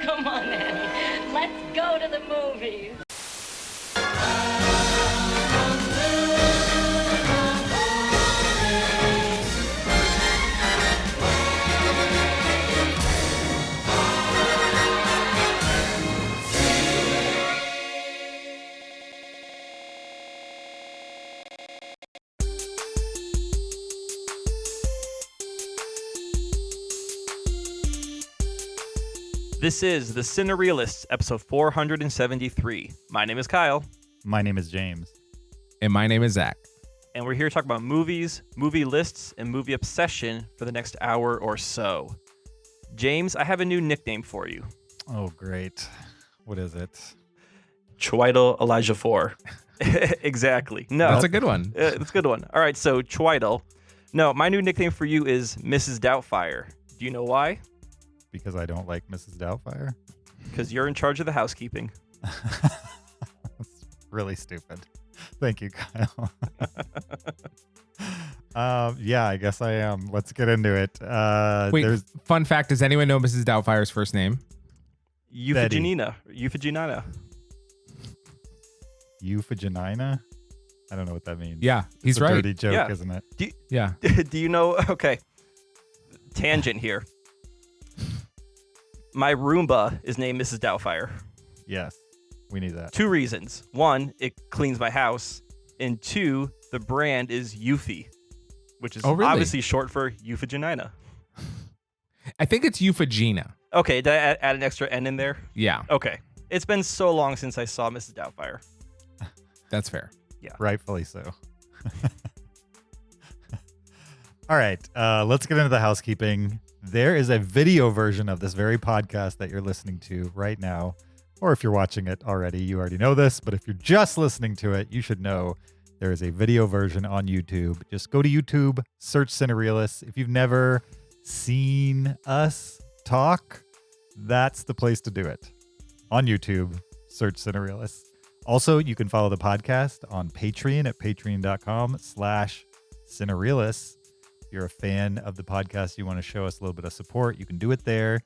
Come on, Annie. Let's go to the movies. This is the Cinereelists, episode 473. My name is Kyle. My name is James. And my name is Zach. And we're here to talk about movies, movie lists, and movie obsession for the next hour or so. James, I have a new nickname for you. Oh, great. What is it? Chweidel Elijah 4. Exactly. No. That's a good one. That's a good one. All right, so Chweidel. No, my new nickname for you is Mrs. Doubtfire. Do you know why? Because I don't like Mrs. Doubtfire? Because you're in charge of the housekeeping. That's really stupid. Thank you, Kyle. Yeah, I guess I am. Let's get into it. Wait, fun fact, does anyone know Mrs. Doubtfire's first name? Euphigenia. Euphigenia? I don't know what that means. Yeah, he's it's a right. dirty joke, Yeah. isn't it? Yeah. Do you know? Okay. Tangent here. My Roomba is named Mrs. Doubtfire. Yes, we need that. 2 reasons. 1, it cleans my house. And 2, the brand is Euphy, which is Oh, really? obviously short for Euphigenia. I think it's Euphigenia. Okay, did I add an extra N in there? Yeah, Okay. It's been so long since I saw Mrs. Doubtfire. that's fair. Rightfully so. All right, let's get into the housekeeping. There is a video version of this very podcast that you're listening to right now. Or if you're watching it already, you already know this. But if you're just listening to it, you should know there is a video version on YouTube. Just go to YouTube, search Cinereelists. If you've never seen us talk, that's the place to do it. On YouTube, search Cinereelists. Also, you can follow the podcast on Patreon at patreon.com/Cinereelists. If you're a fan of the podcast, you want to show us a little bit of support, you can do it there.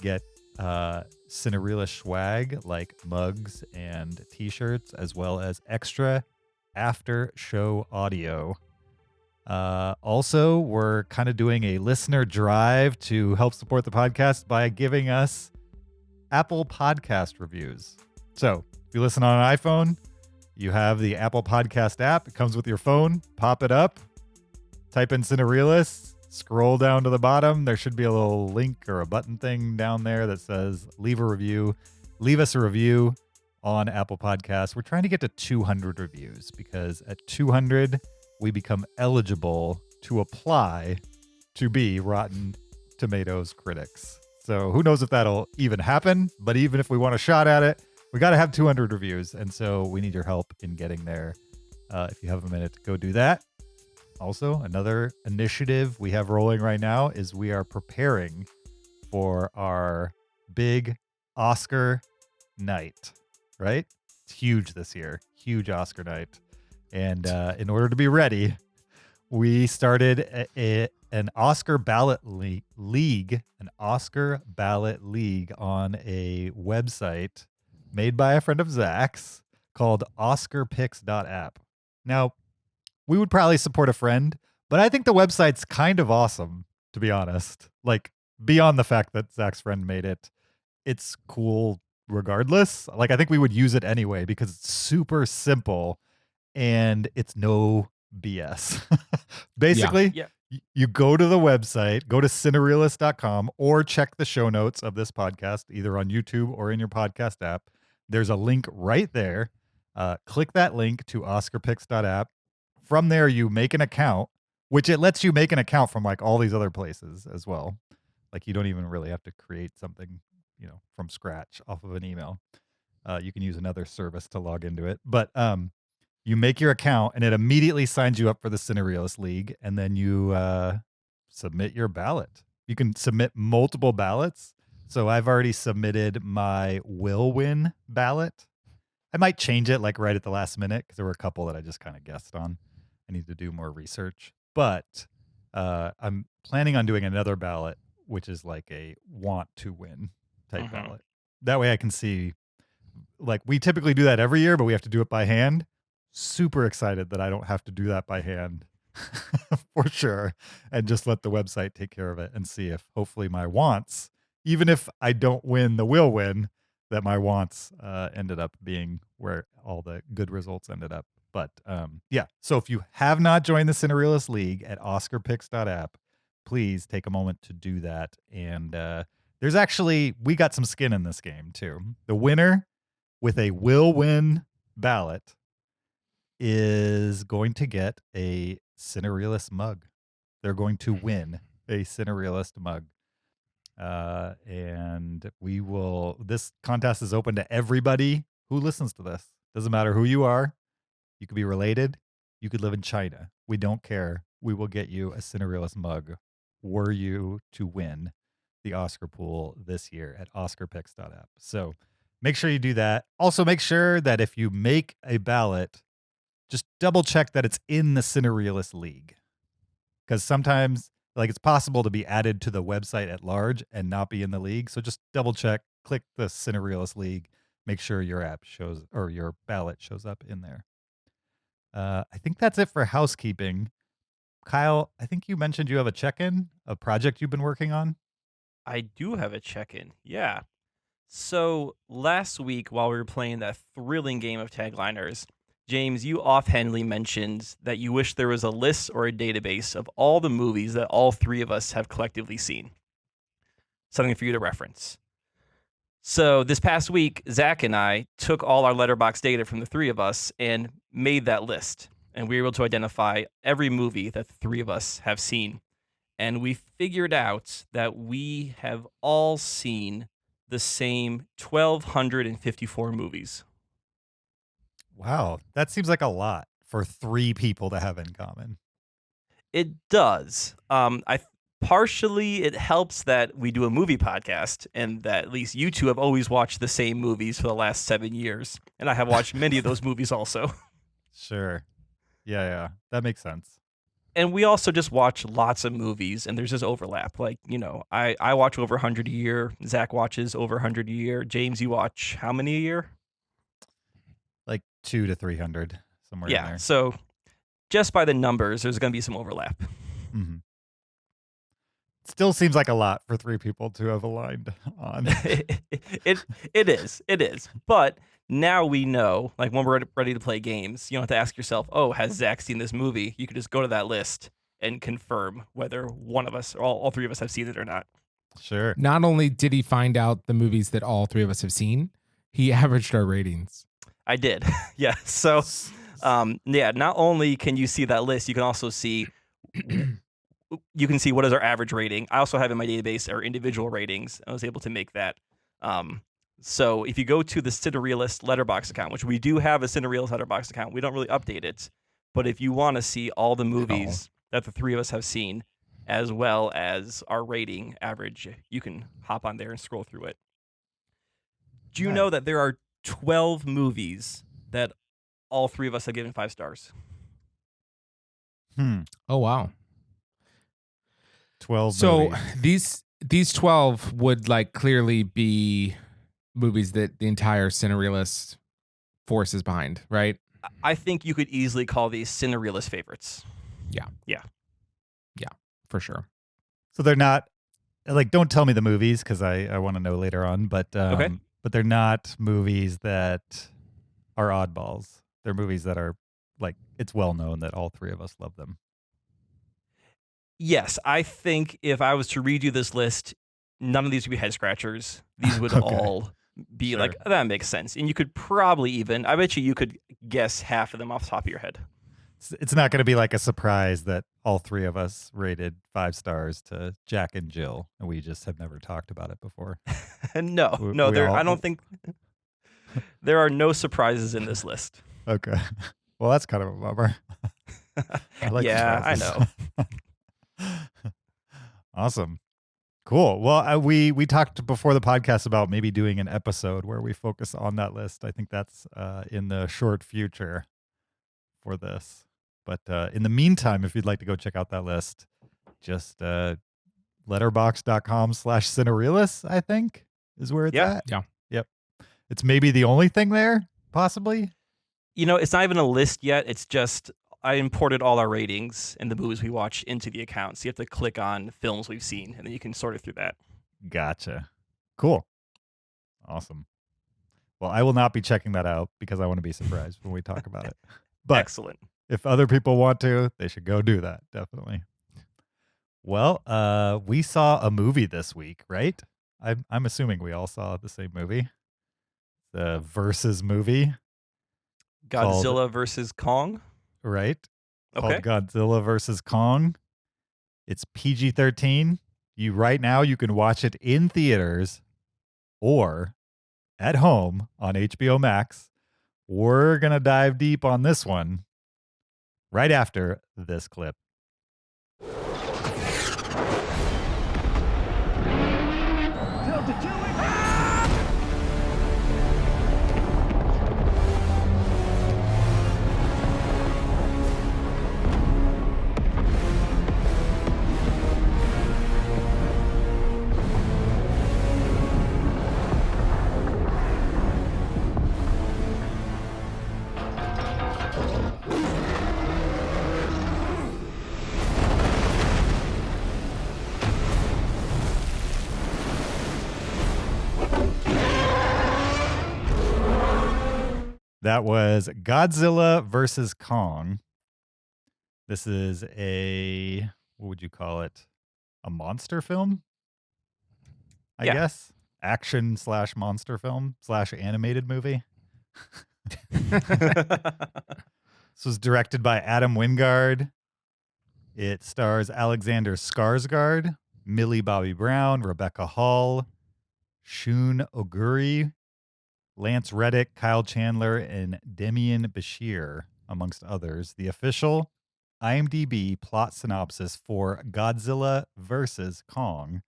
Get Cinereelist swag like mugs and t-shirts, as well as extra after show audio. Also, we're kind of doing a listener drive to help support the podcast by giving us Apple Podcast reviews. So if you listen on an iPhone, you have the Apple Podcast app. It comes with your phone. Pop it up. Type in Cinereelists. Scroll down to the bottom. There should be a little link or a button thing down there that says leave a review. Leave us a review on Apple Podcasts. We're trying to get to 200 reviews because at 200, we become eligible to apply to be Rotten Tomatoes critics. So who knows if that'll even happen, but even if we want a shot at it, we got to have 200 reviews. And so we need your help in getting there. If you have a minute, go do that. Also, another initiative we have rolling right now is we are preparing for our big Oscar night, right? It's huge this year, huge Oscar night. And in order to be ready, we started an Oscar ballot league on a website made by a friend of Zach's called oscarpicks.app. Now, we would probably support a friend, but I think the website's kind of awesome, to be honest. Like, beyond the fact that Zach's friend made it, it's cool regardless. Like, I think we would use it anyway because it's super simple and it's no BS. Basically, you go to the website, go to cinereelist.com or check the show notes of this podcast, either on YouTube or in your podcast app. There's a link right there. Click that link to oscarpicks.app. From there, you make an account, which it lets you make an account from like all these other places as well. Like you don't even really have to create something, from scratch off of an email. You can use another service to log into it. But you make your account and it immediately signs you up for the Cinereelist League. And then you submit your ballot. You can submit multiple ballots. So I've already submitted my will win ballot. I might change it like right at the last minute because there were a couple that I just kind of guessed on. I need to do more research. But I'm planning on doing another ballot, which is like a want to win type ballot. that way I can see. Like, we typically do that every year, but we have to do it by hand. Super excited that I don't have to do that by hand for sure, and just let the website take care of it and see if hopefully my wants, even if I don't win the will win, that my wants ended up being where all the good results ended up. But yeah, so if you have not joined the Cinereelists League at OscarPicks.app, please take a moment to do that. And there's actually, we got some skin in this game too. The winner with a will win ballot is going to get a Cinereelist mug. They're going to win a Cinereelist mug. And this contest is open to everybody who listens to this. Doesn't matter who you are. You could be related. You could live in China. We don't care. We will get you a Cinereelist mug were you to win the Oscar pool this year at OscarPicks.app. So make sure you do that. Also, make sure that if you make a ballot, just double check that it's in the Cinereelist League. Because sometimes, like, it's possible to be added to the website at large and not be in the league. So just double check, click the Cinereelist League, make sure your app shows, or your ballot shows up in there. I think that's it for housekeeping. Kyle, I think you mentioned you have a check-in, a project you've been working on. I do have a check-in. Yeah. So last week, while we were playing that thrilling game of Tagliners, James, you offhandedly mentioned that you wish there was a list or a database of all the movies that all three of us have collectively seen. Something for you to reference. So this past week, Zach and I took all our Letterboxd data from the three of us and made that list. And we were able to identify every movie that the three of us have seen. And we figured out that we have all seen the same 1,254 movies. Wow, that seems like a lot for three people to have in common. It does. Partially it helps that we do a movie podcast and that at least you two have always watched the same movies for the last 7 years. And I have watched many of those movies also. Sure. Yeah, that makes sense. And we also just watch lots of movies, and there's this overlap. Like, you know, I watch over 100 a year. Zach watches over 100 a year. James, you watch how many a year? Like 200 to 300, somewhere in there. So just by the numbers, there's going to be some overlap. Mm-hmm. Still seems like a lot for three people to have aligned on. It is. But now we know, like when we're ready to play games, you don't have to ask yourself, oh, has Zach seen this movie? You can just go to that list and confirm whether one of us or all three of us have seen it or not. Sure. Not only did he find out the movies that all three of us have seen, he averaged our ratings. I did. Yeah. So, not only can you see that list, you can also see what is our average rating. I also have in my database our individual ratings. I was able to make that. So if you go to the Cinereelist Letterboxd account, which we do have a Cinereelist Letterboxd account, we don't really update it. But if you want to see all the movies that the three of us have seen, as well as our rating average, you can hop on there and scroll through it. Do you know that there are 12 movies that all three of us have given 5 stars? Oh, wow. 12 So movies. these 12 would like clearly be movies that the entire Cinereelist force is behind, right? I think you could easily call these Cinereelist favorites. Yeah, for sure. So they're not, like, don't tell me the movies because I want to know later on, but Okay. But they're not movies that are oddballs. They're movies that are, like, it's well known that all three of us love them. Yes, I think if I was to redo this list, none of these would be head scratchers. These would Okay. all be Sure. like, that makes sense. And you could probably even, I bet you could guess half of them off the top of your head. It's not going to be like a surprise that all three of us rated 5 stars to Jack and Jill, and we just have never talked about it before. No, I don't think there are no surprises in this list. Okay. Well, that's kind of a bummer. I like I surprises. know. Awesome. Cool. Well, we talked before the podcast about maybe doing an episode where we focus on that list. I think that's in the short future for this. But in the meantime, if you'd like to go check out that list, just letterboxd.com/Cinereelists, I think, is where it's at. Yeah. It's maybe the only thing there, possibly. It's not even a list yet. It's just I imported all our ratings and the movies we watch into the account. So you have to click on films we've seen, and then you can sort it through that. Gotcha. Cool. Awesome. Well, I will not be checking that out because I want to be surprised when we talk about it. But Excellent. if other people want to, they should go do that. Definitely. Well, we saw a movie this week, right? I'm assuming we all saw the same movie. The Versus movie. Godzilla versus Kong. Right? Okay. Called Godzilla versus Kong. It's PG-13. Right now you can watch it in theaters or at home on HBO Max. We're going to dive deep on this one right after this clip. That was Godzilla versus Kong. This is what would you call it? A monster film? I guess. Action / monster film / animated movie. This was directed by Adam Wingard. It stars Alexander Skarsgård, Millie Bobby Brown, Rebecca Hall, Shun Oguri, Lance Reddick, Kyle Chandler, and Demian Bashir, amongst others. The official IMDb plot synopsis for Godzilla vs. Kong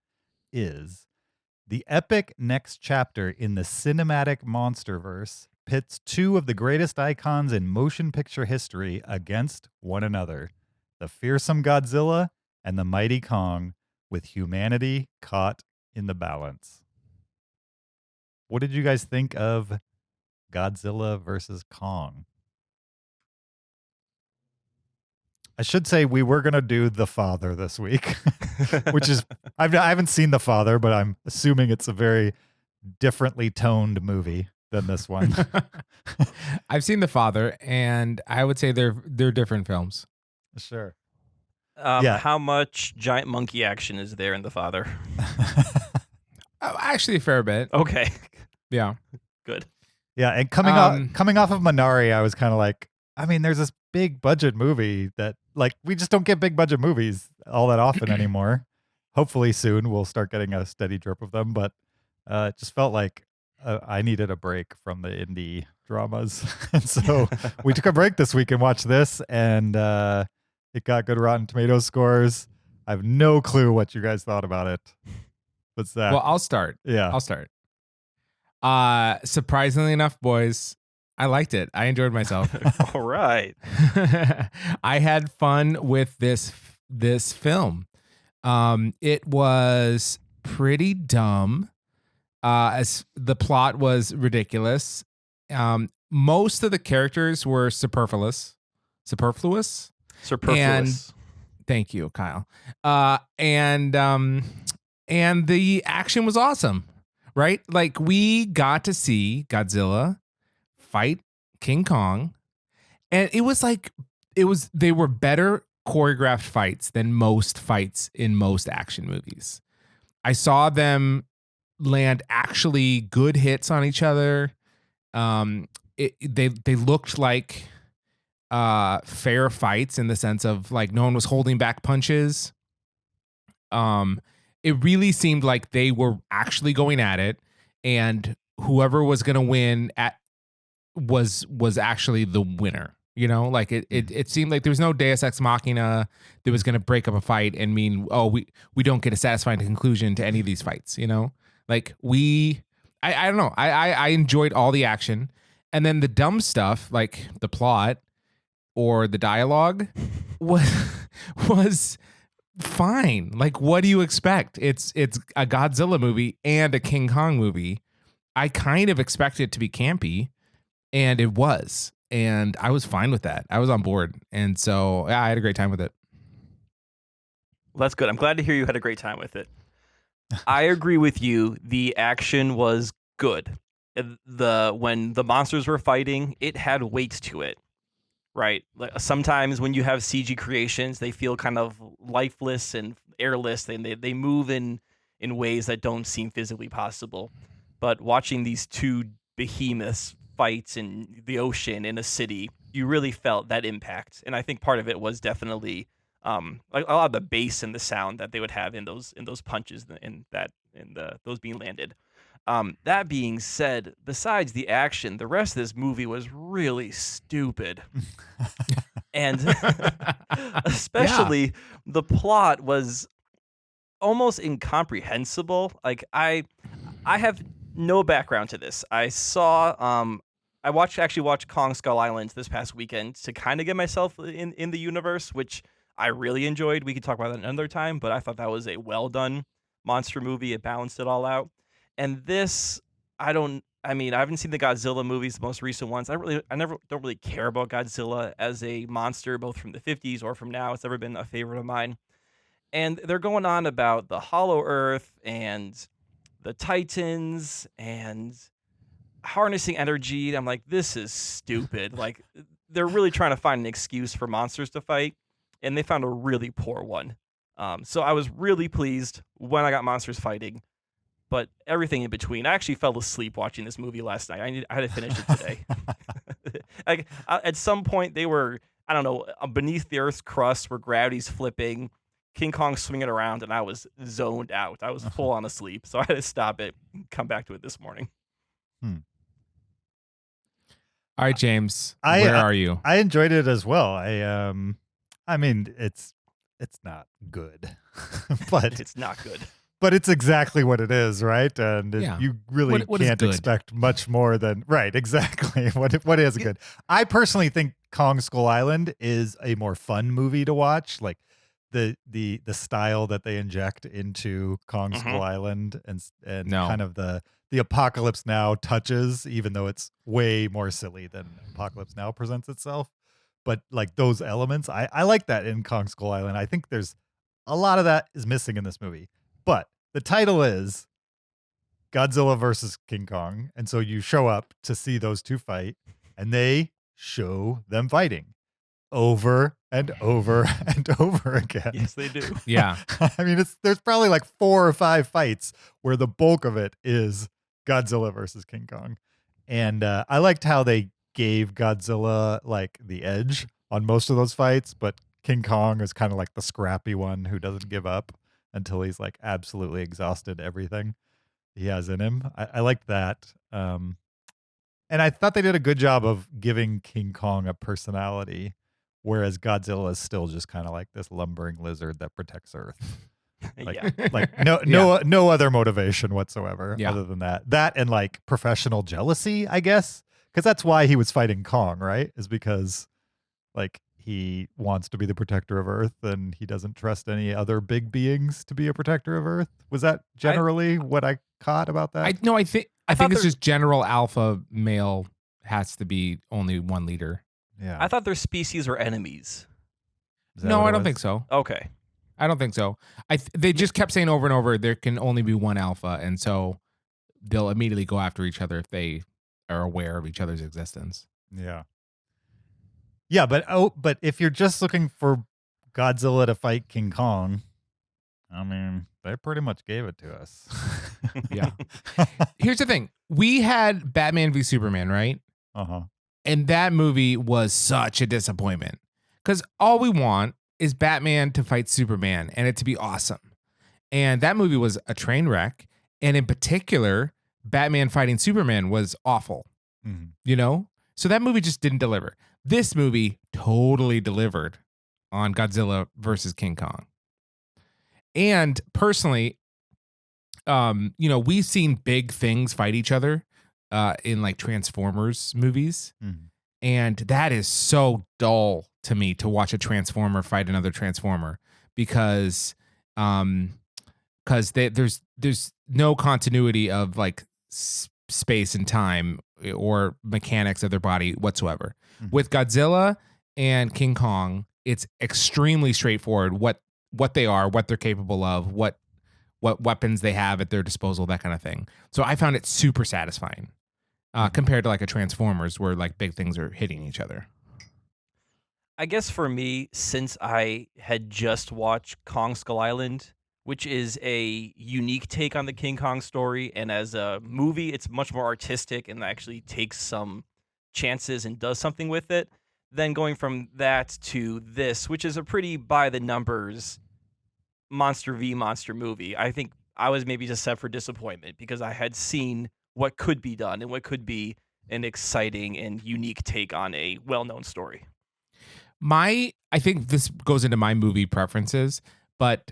is: the epic next chapter in the cinematic monsterverse pits two of the greatest icons in motion picture history against one another, the fearsome Godzilla and the mighty Kong, with humanity caught in the balance. What did you guys think of Godzilla versus Kong? I should say we were going to do The Father this week, which is, I haven't seen The Father, but I'm assuming it's a very differently toned movie than this one. I've seen The Father, and I would say they're different films. Sure. How much giant monkey action is there in The Father? Actually, a fair bit. Okay. Yeah. Good. Yeah, and coming off of Minari, I was kind of like, I mean, there's this big budget movie that, like, we just don't get big budget movies all that often anymore. Hopefully soon we'll start getting a steady drip of them, but it just felt like I needed a break from the indie dramas. And so we took a break this week and watched this, and it got good Rotten Tomatoes scores. I have no clue what you guys thought about it. What's that? Well, I'll start. Yeah. I'll start. Surprisingly enough, boys, I liked it. I enjoyed myself. All right. I had fun with this film. It was pretty dumb. As the plot was ridiculous. Most of the characters were superfluous. And thank you, Kyle. And the action was awesome, right? Like, we got to see Godzilla fight King Kong, and they were better choreographed fights than most fights in most action movies. I saw them land actually good hits on each other. They looked like fair fights in the sense of, like, no one was holding back punches. It really seemed like they were actually going at it, and whoever was going to win was actually the winner. You know, like it seemed like there was no Deus Ex Machina that was going to break up a fight and mean, oh, we don't get a satisfying conclusion to any of these fights. You know, like I don't know. I enjoyed all the action, and then the dumb stuff, like the plot or the dialogue, was fine. Like, what do you expect? It's a Godzilla movie and a King Kong movie. I kind of expected it to be campy, and it was. And I was fine with that. I was on board. And so yeah, I had a great time with it. Well, that's good. I'm glad to hear you had a great time with it. I agree with you. The action was good. When the monsters were fighting, it had weight to it. Right. Like sometimes when you have CG creations, they feel kind of lifeless and airless, and they move in ways that don't seem physically possible. But watching these two behemoths fight in the ocean in a city, you really felt that impact. And I think part of it was definitely like a lot of the bass and the sound that they would have in those punches those being landed. That being said, besides the action, the rest of this movie was really stupid. And especially the plot was almost incomprehensible. Like I have no background to this. I actually watched Kong Skull Island this past weekend to kind of get myself in the universe, which I really enjoyed. We could talk about that another time, but I thought that was a well done monster movie. It balanced it all out. And this, I haven't seen the Godzilla movies, the most recent ones. I don't really care about Godzilla as a monster, both from the 50s or from now. It's never been a favorite of mine. And they're going on about the Hollow Earth and the Titans and harnessing energy. And I'm like, this is stupid. Like, they're really trying to find an excuse for monsters to fight, and they found a really poor one. So I was really pleased when I got monsters fighting. But everything in between, I actually fell asleep watching this movie last night. I had to finish it today. Like at some point, they were, I don't know, beneath the Earth's crust where gravity's flipping, King Kong swinging around, and I was zoned out. I was full on asleep, so I had to stop it and come back to it this morning. All right, James, where are you? I enjoyed it as well. I mean, it's not good, but It's not good. But it's exactly what it is, right? And you really what can't expect much more than right. Exactly what is good. I personally think Kong Skull Island is a more fun movie to watch. Like the style that they inject into Kong Skull Island and kind of the Apocalypse Now touches, even though it's way more silly than Apocalypse Now presents itself. But like those elements, I like that in Kong Skull Island. I think there's a lot of that is missing in this movie. But the title is Godzilla versus King Kong. And so you show up to see those two fight, and they show them fighting over and over and over again. Yes, they do. Yeah. I mean, there's probably like 4 or 5 fights where the bulk of it is Godzilla versus King Kong. And I liked how they gave Godzilla like the edge on most of those fights, but King Kong is kind of like the scrappy one who doesn't give up until he's like absolutely exhausted everything he has in him. I liked that. And I thought they did a good job of giving King Kong a personality, whereas Godzilla is still just kind of like this lumbering lizard that protects Earth. Like no other motivation whatsoever other than that. That and like professional jealousy, I guess. Because that's why he was fighting Kong, right? Is because like he wants to be the protector of Earth and he doesn't trust any other big beings to be a protector of Earth. Was that generally what I caught about that? I think it's just general alpha male has to be only one leader. Yeah. I thought their species were enemies. No, I don't think so. Okay. I don't think so. They just kept saying over and over there can only be one alpha, and so they'll immediately go after each other if they are aware of each other's existence. Yeah. Yeah, but if you're just looking for Godzilla to fight King Kong, I mean, they pretty much gave it to us. Yeah. Here's the thing. We had Batman v Superman, right? Uh-huh. And that movie was such a disappointment. Because all we want is Batman to fight Superman and it to be awesome. And that movie was a train wreck. And in particular, Batman fighting Superman was awful. Mm-hmm. You know? So that movie just didn't deliver. This movie totally delivered on Godzilla versus King Kong. And personally, we've seen big things fight each other in like Transformers movies. Mm-hmm. And that is so dull to me to watch a Transformer fight another Transformer because there's no continuity of like space and time or mechanics of their body whatsoever. Mhm. With Godzilla and King Kong, it's extremely straightforward what they are, what they're capable of, what weapons they have at their disposal, that kind of thing. So I found it super satisfying compared to like a Transformers where like big things are hitting each other. I guess for me, since I had just watched Kong Skull Island, which is a unique take on the King Kong story, and as a movie, it's much more artistic and actually takes some chances and does something with it. Then going from that to this, which is a pretty by the numbers monster v monster movie, I think I was maybe just set for disappointment because I had seen what could be done and what could be an exciting and unique take on a well-known story. I think this goes into my movie preferences, but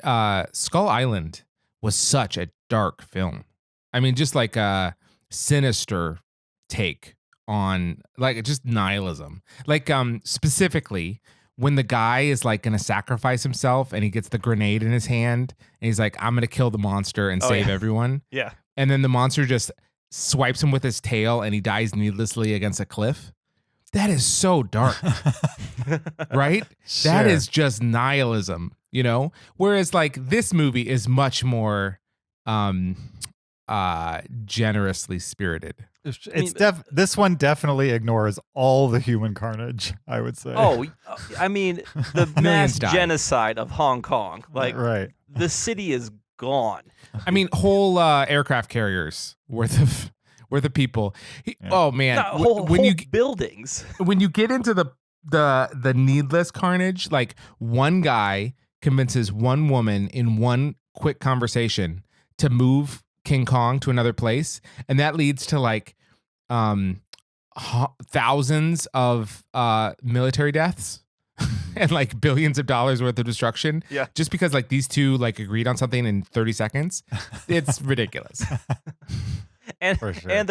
Skull Island was such a dark film. I mean, just like a sinister take on like just nihilism. Like specifically when the guy is like going to sacrifice himself and he gets the grenade in his hand and he's like, I'm going to kill the monster and save everyone. Yeah. And then the monster just swipes him with his tail and he dies needlessly against a cliff. That is so dark, right? Sure. That is just nihilism, you know? Whereas like this movie is much more generously spirited. This one definitely ignores all the human carnage, I would say. Oh, I mean, the mass Millions died. genocide of Hong Kong. Like, right. the city is gone. I mean, whole aircraft carriers worth of people. Oh man, Whole buildings. When you get into the needless carnage, like one guy convinces one woman in one quick conversation to move King Kong to another place, and that leads to like thousands of military deaths and like billions of dollars worth of destruction. Yeah. Just because like these two like agreed on something in 30 seconds. It's ridiculous. And For sure. and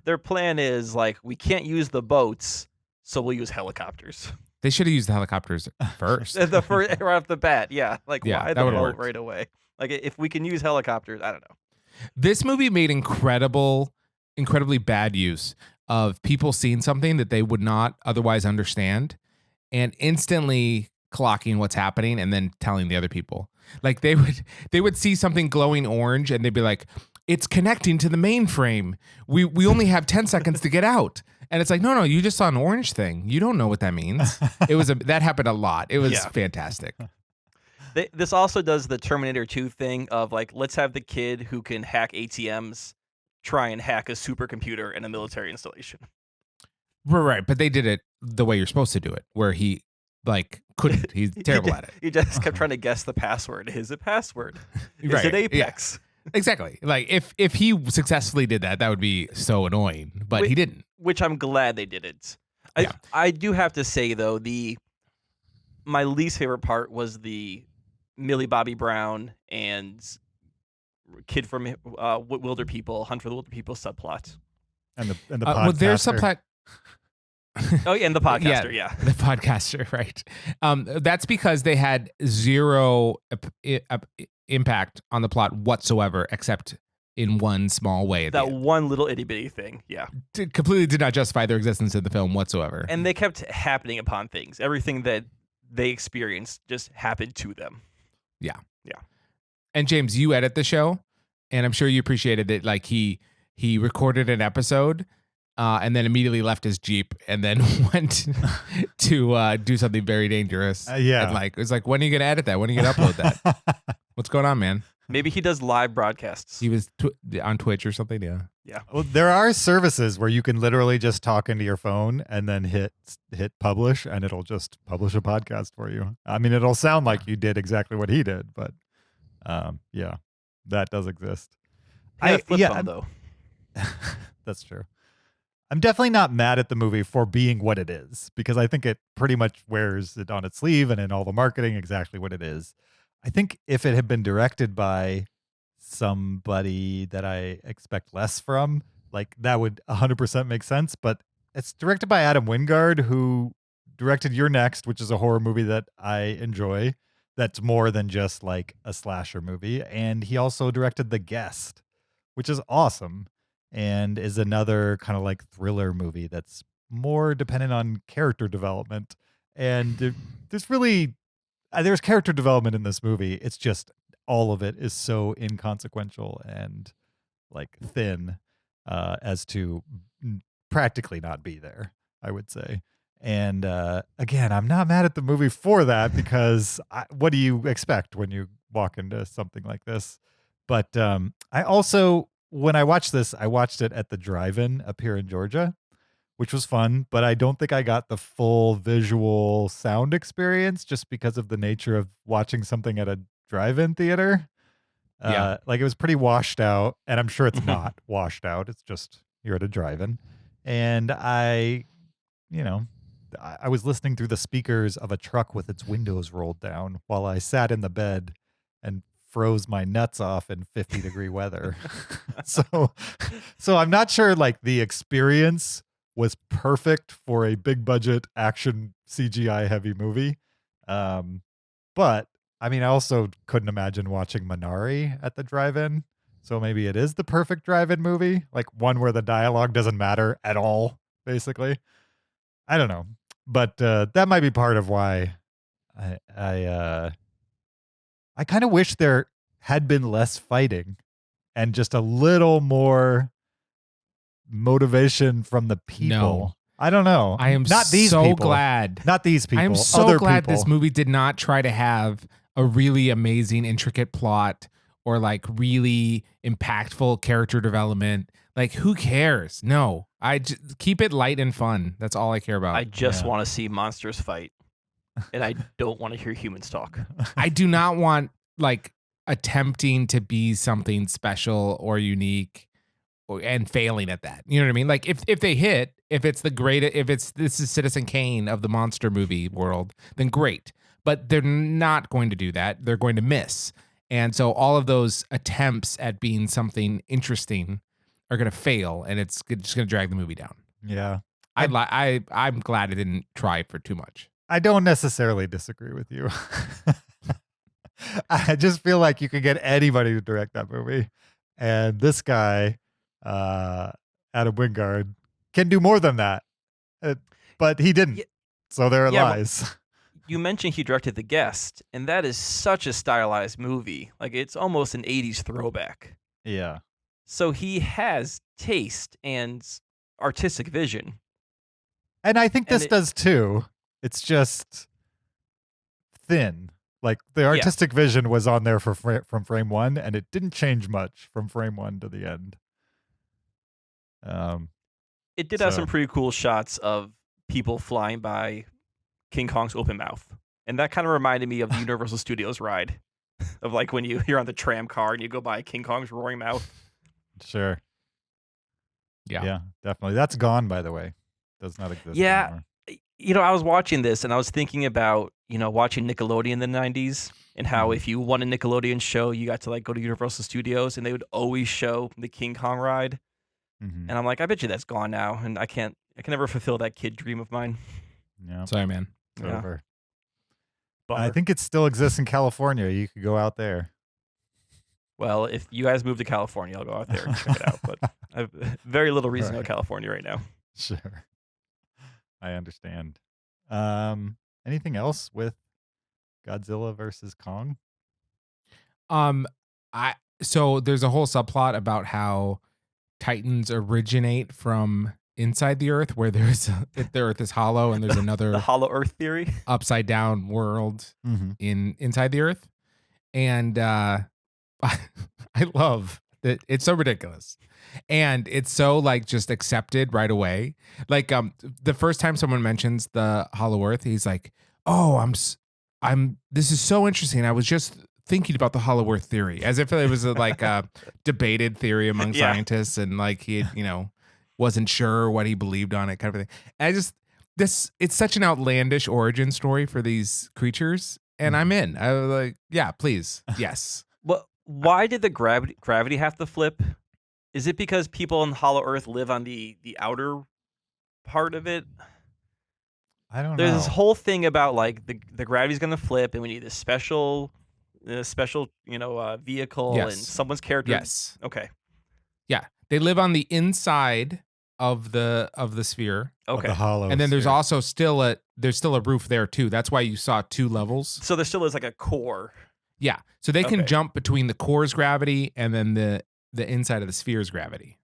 their plan is like, we can't use the boats, so we'll use helicopters. They should have used the helicopters first. The first right off the bat, yeah. Like, Yeah, why that the would've boat worked. right away? Like, if we can use helicopters, I don't know. This movie made incredibly bad use of people seeing something that they would not otherwise understand and instantly clocking what's happening and then telling the other people. Like they would see something glowing orange and they'd be like, it's connecting to the mainframe. We only have 10 seconds to get out. And it's like, no, you just saw an orange thing. You don't know what that means. That happened a lot. It was fantastic. This also does the Terminator 2 thing of like, let's have the kid who can hack ATMs try and hack a supercomputer in a military installation. Right. But they did it the way you're supposed to do it, where he like couldn't. He's terrible at it. He just kept trying to guess the password. Is it password? Is Right, it Apex? Exactly. Like if he successfully did that, that would be so annoying. But he didn't. Which I'm glad they didn't. Yeah. I do have to say though, my least favorite part was the Millie Bobby Brown and kid from Wilder People, Hunt for the Wilder People subplot. And the podcaster. Well, there's subplot. Oh, yeah, and the podcaster, yeah. The podcaster, right. That's because they had zero impact on the plot whatsoever, except in one small way. That one little itty bitty thing, yeah. Completely did not justify their existence in the film whatsoever. And they kept happening upon things. Everything that they experienced just happened to them. Yeah. Yeah. And James, you edit the show, and I'm sure you appreciated that. Like he recorded an episode and then immediately left his Jeep and then went to do something very dangerous. Yeah. And like, it's like, when are you going to edit that? When are you going to upload that? What's going on, man? Maybe he does live broadcasts. He was on Twitch or something. Yeah. Yeah. Well, there are services where you can literally just talk into your phone and then hit publish, and it'll just publish a podcast for you. I mean, it'll sound like you did exactly what he did, but yeah, that does exist. Phone, though. That's true. I'm definitely not mad at the movie for being what it is, because I think it pretty much wears it on its sleeve and in all the marketing exactly what it is. I think if it had been directed by somebody that I expect less from, like that would 100% make sense. But it's directed by Adam Wingard, who directed You're Next, which is a horror movie that I enjoy. That's more than just like a slasher movie. And he also directed The Guest, which is awesome. and is another kind of like thriller movie that's more dependent on character development. And there's character development in this movie. It's just all of it is so inconsequential and like thin as to practically not be there, I would say. And again, I'm not mad at the movie for that because what do you expect when you walk into something like this? But I also, when I watched this, I watched it at the drive-in up here in Georgia, which was fun, but I don't think I got the full visual sound experience just because of the nature of watching something at a drive-in theater. Like it was pretty washed out, and I'm sure it's not washed out. It's just you're at a drive-in. And I was listening through the speakers of a truck with its windows rolled down while I sat in the bed and froze my nuts off in 50-degree weather. So I'm not sure like the experience was perfect for a big budget action CGI heavy movie. But I mean, I also couldn't imagine watching Minari at the drive-in. So maybe it is the perfect drive-in movie, like one where the dialogue doesn't matter at all, basically. I don't know. But that might be part of why I kind of wish there had been less fighting and just a little more motivation from the people. No. I don't know. I am not these so people. glad. Not these people. I am so other glad people. this movie did not try to have a really amazing, intricate plot or like really impactful character development. Like, who cares? No, I just keep it light and fun. That's all I care about. I just want to see monsters fight, and I don't want to hear humans talk. I do not want like attempting to be something special or unique and failing at that. You know what I mean? Like if they hit, if this is Citizen Kane of the monster movie world, then great. But they're not going to do that. They're going to miss. And so all of those attempts at being something interesting are going to fail, and it's just going to drag the movie down. Yeah. I'm glad it didn't try for too much. I don't necessarily disagree with you. I just feel like you could get anybody to direct that movie. And this guy, Adam Wingard, can do more than that. But he didn't. So there it lies. You mentioned he directed The Guest, and that is such a stylized movie. Like, it's almost an 80s throwback. Yeah. So he has taste and artistic vision. And I think this does too. It's just thin. Like the artistic vision was on there from frame one, and it didn't change much from frame one to the end. It did have some pretty cool shots of people flying by King Kong's open mouth. And that kind of reminded me of the Universal Studios ride of like when you're on the tram car and you go by King Kong's roaring mouth. Sure. Yeah, definitely. That's gone, by the way. Does not exist anymore. You know, I was watching this and I was thinking about, watching Nickelodeon in the 90s and how if you won a Nickelodeon show, you got to like go to Universal Studios and they would always show the King Kong ride. Mm-hmm. And I'm like, I bet you that's gone now. And I can never fulfill that kid dream of mine. Yeah. Sorry, man. It's over. I think it still exists in California. You could go out there. Well, if you guys move to California, I'll go out there and check it out. But I have very little reason to go to California right now. Sure. I understand. Anything else with Godzilla versus Kong? So there's a whole subplot about how Titans originate from inside the Earth, where the Earth is hollow, and there's another the hollow Earth theory, upside down world inside the Earth, and I love that. It's so ridiculous, and it's so like just accepted right away. Like the first time someone mentions the hollow Earth, he's like, "Oh, I'm. This is so interesting. I was just thinking about the hollow Earth theory," as if it was a debated theory among scientists, and like he wasn't sure what he believed on it, kind of thing. And it's such an outlandish origin story for these creatures, and I'm in. I was like, yeah, please, yes. Well, why did the gravity have to flip? Is it because people in Hollow Earth live on the outer part of it? I don't know. There's this whole thing about like the gravity's gonna flip, and we need a special vehicle and someone's character. Yes. Okay. Yeah, They live on the inside of the sphere. Of Okay. the hollow. And then there's sphere. also still a roof there too. That's why you saw 2 levels. So there still is like a core. Yeah. So they can Okay. jump between the core's gravity and then the inside of the sphere's gravity.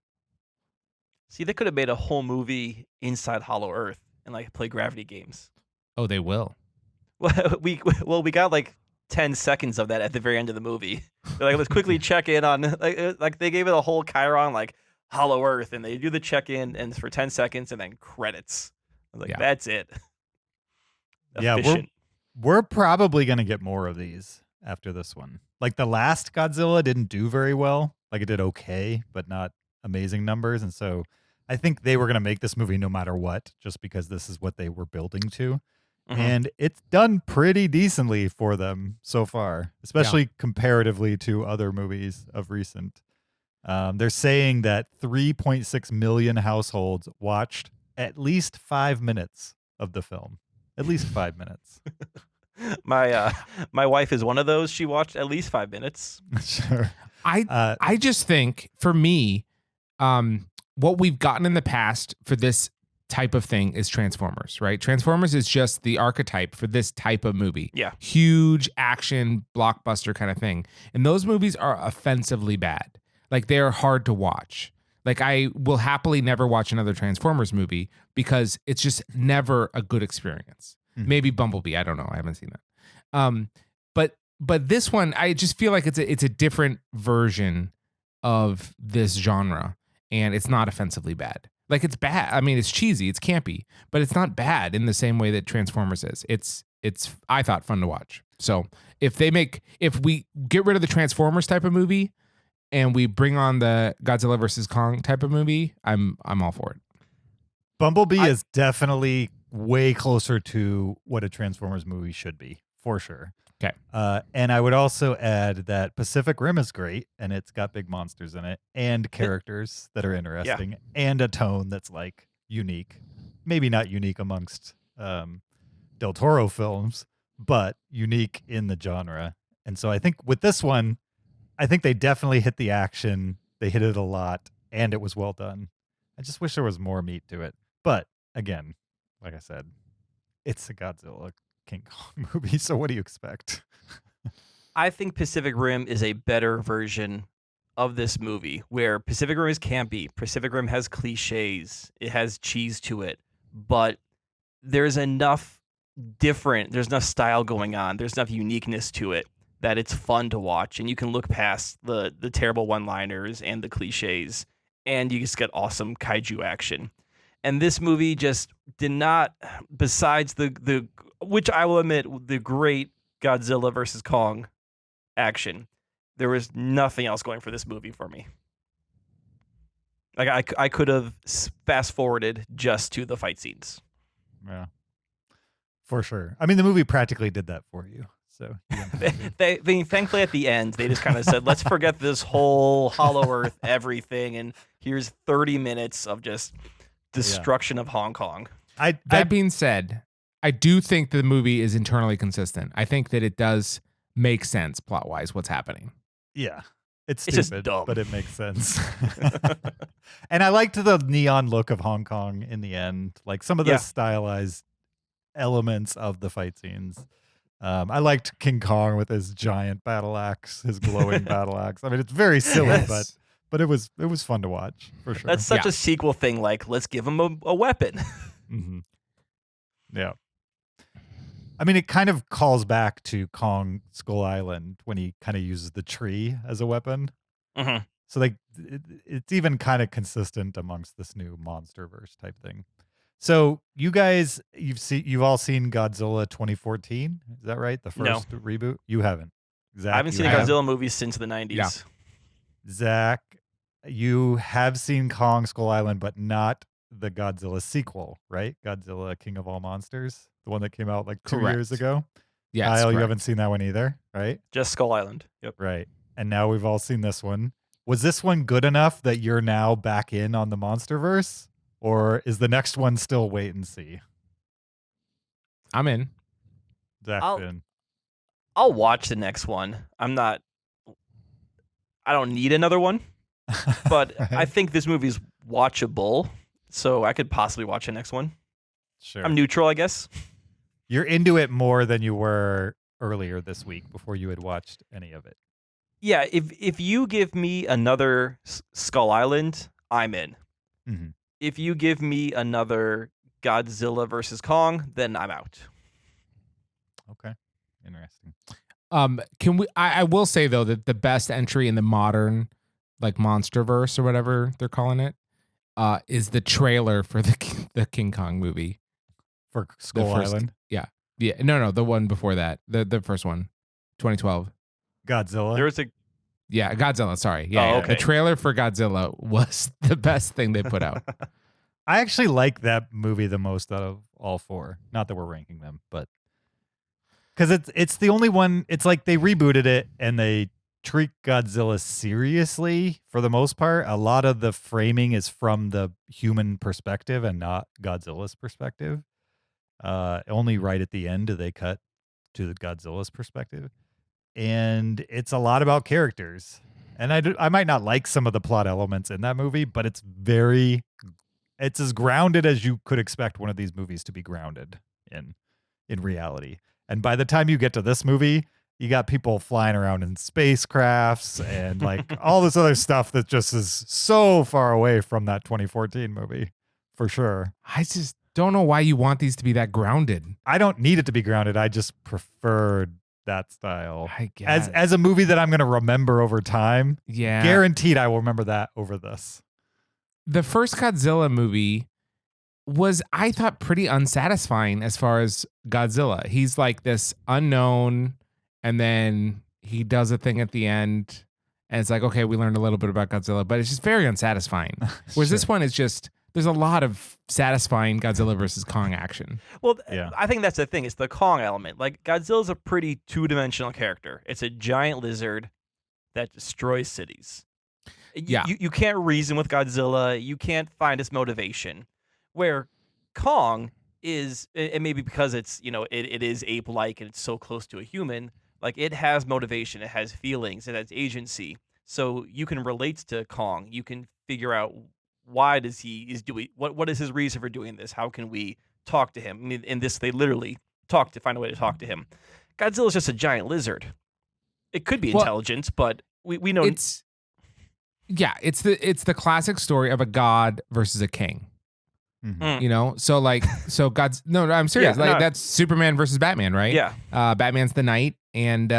See, they could have made a whole movie inside Hollow Earth and like play gravity games. Oh, they will. Well, we got like 10 seconds of that at the very end of the movie. They're like, let's quickly check in on like they gave it a whole chyron like Hollow Earth, and they do the check in and for 10 seconds and then credits. I was like, Yeah. that's it. Yeah, Efficient. we're probably gonna get more of these after this one. Like the last Godzilla didn't do very well. Like it did okay, but not amazing numbers. And so I think they were gonna make this movie no matter what, just because this is what they were building to. Mhm. And it's done pretty decently for them so far, especially comparatively to other movies of recent. They're saying that 3.6 million households watched at least 5 minutes of the film. At least 5 minutes. My wife is one of those. She watched at least 5 minutes. Sure. I just think for me, what we've gotten in the past for this type of thing is Transformers, right? Transformers is just the archetype for this type of movie. Yeah. Huge action blockbuster kind of thing. And those movies are offensively bad. Like they're hard to watch. Like I will happily never watch another Transformers movie because it's just never a good experience. Mhm. Maybe Bumblebee, I don't know. I haven't seen that. But this one, I just feel like it's a different version of this genre, and it's not offensively bad. Like it's bad. I mean, it's cheesy, it's campy, but it's not bad in the same way that Transformers is. It's I thought fun to watch. So if we get rid of the Transformers type of movie and we bring on the Godzilla versus Kong type of movie, I'm all for it. Bumblebee is definitely way closer to what a Transformers movie should be, for sure. Okay. And I would also add that Pacific Rim is great, and it's got big monsters in it, and characters that are interesting, and a tone that's like unique. Maybe not unique amongst Del Toro films, but unique in the genre. And so I think with this one, I think they definitely hit the action. They hit it a lot, and it was well done. I just wish there was more meat to it. But again, like I said, it's a Godzilla King Kong movie, so what do you expect? I think Pacific Rim is a better version of this movie, where Pacific Rim is campy. Pacific Rim has cliches. It has cheese to it, but there's enough there's enough style going on. There's enough uniqueness to it that it's fun to watch, and you can look past the terrible one-liners and the cliches, and you just get awesome kaiju action. And this movie just did not, besides the which I will admit, the great Godzilla versus Kong action, there was nothing else going for this movie for me. Like I could have fast forwarded just to the fight scenes. Yeah, for sure. I mean, the movie practically did that for you. So you don't have to. they thankfully at the end they just kind of said, let's forget this whole Hollow Earth everything, and here's 30 minutes of just destruction of Hong Kong. That being said, I do think the movie is internally consistent. I think that it does make sense plot wise what's happening. Yeah. It's just stupid, dumb. but it makes sense. And I liked the neon look of Hong Kong in the end, like some of the stylized elements of the fight scenes. I liked King Kong with his giant battle axe, his glowing battle axe. I mean, it's very silly, but it was fun to watch for sure. That's such a sequel thing. Like, let's give him a weapon. Mm-hmm. Yeah. I mean, it kind of calls back to Kong Skull Island when he kind of uses the tree as a weapon. Mm-hmm. So like it's even kind of consistent amongst this new MonsterVerse type thing. So you guys, you've all seen Godzilla 2014, is that right? The first reboot. You haven't. Zach, I haven't seen a Godzilla movie since the 90s. Yeah. Zach, you have seen Kong Skull Island, but not the Godzilla sequel, right? Godzilla King of All Monsters, the one that came out like 2 years ago. Yeah, Kyle, you haven't seen that one either, right? Just Skull Island. Yep. Right. And now we've all seen this one. Was this one good enough that you're now back in on the MonsterVerse? Or is the next one still wait and see? I'm in. Zach's in. I'll watch the next one. I don't need another one. but I Right? think this movie's watchable, so I could possibly watch the next one. Sure. I'm neutral, I guess. You're into it more than you were earlier this week before you had watched any of it. Yeah, if you give me another Skull Island, I'm in. Mm-hmm. If you give me another Godzilla versus Kong, then I'm out. Okay. Interesting. Can we? I will say though that the best entry in the modern, like MonsterVerse or whatever they're calling it, is the trailer for the King Kong movie. For Skull first- Island? Yeah, no, the one before that, the first one, 2012. Godzilla? There was a Yeah, Godzilla. Sorry, Oh, yeah, okay. the trailer for Godzilla was the best thing they put out. I actually like that movie the most out of all four. Not that we're ranking them, but because it's the only one. It's like they rebooted it and they treat Godzilla seriously for the most part. A lot of the framing is from the human perspective and not Godzilla's perspective. Only right at the end do they cut to the Godzilla's perspective, and it's a lot about characters. And I might not like some of the plot elements in that movie, but it's as grounded as you could expect one of these movies to be grounded in reality. And by the time you get to this movie, you got people flying around in spacecrafts and like all this other stuff that just is so far away from that 2014 movie, for sure. I just don't know why you want these to be that grounded. I don't need it to be grounded. I just preferred that style I guess. as a movie that I'm going to remember over time. Yeah, Guaranteed I will remember that over this. the first Godzilla movie was, I thought, pretty unsatisfying as far as Godzilla. He's like this unknown, and then he does a thing at the end, and it's like, okay, we learned a little bit about Godzilla, but it's just very unsatisfying. Whereas this one is just, there's a lot of satisfying Godzilla versus Kong action. Well, Yeah. I think that's the thing. It's the Kong element. Like, Godzilla's a pretty two-dimensional character. It's a giant lizard that destroys cities. Yeah. You can't reason with Godzilla. You can't find its motivation. Where Kong is, and maybe because it's, it is ape-like and it's so close to a human, like, it has motivation, it has feelings, it has agency. So you can relate to Kong. You can figure out why is doing, what is his reason for doing this? How can we talk to him? I mean, in this, they literally find a way to talk to him. Godzilla's just a giant lizard. It could be intelligent, but we know it's the classic story of a god versus a king. Mhm. So God's I'm serious. Yeah, That's Superman versus Batman, right? Yeah. Batman's the knight and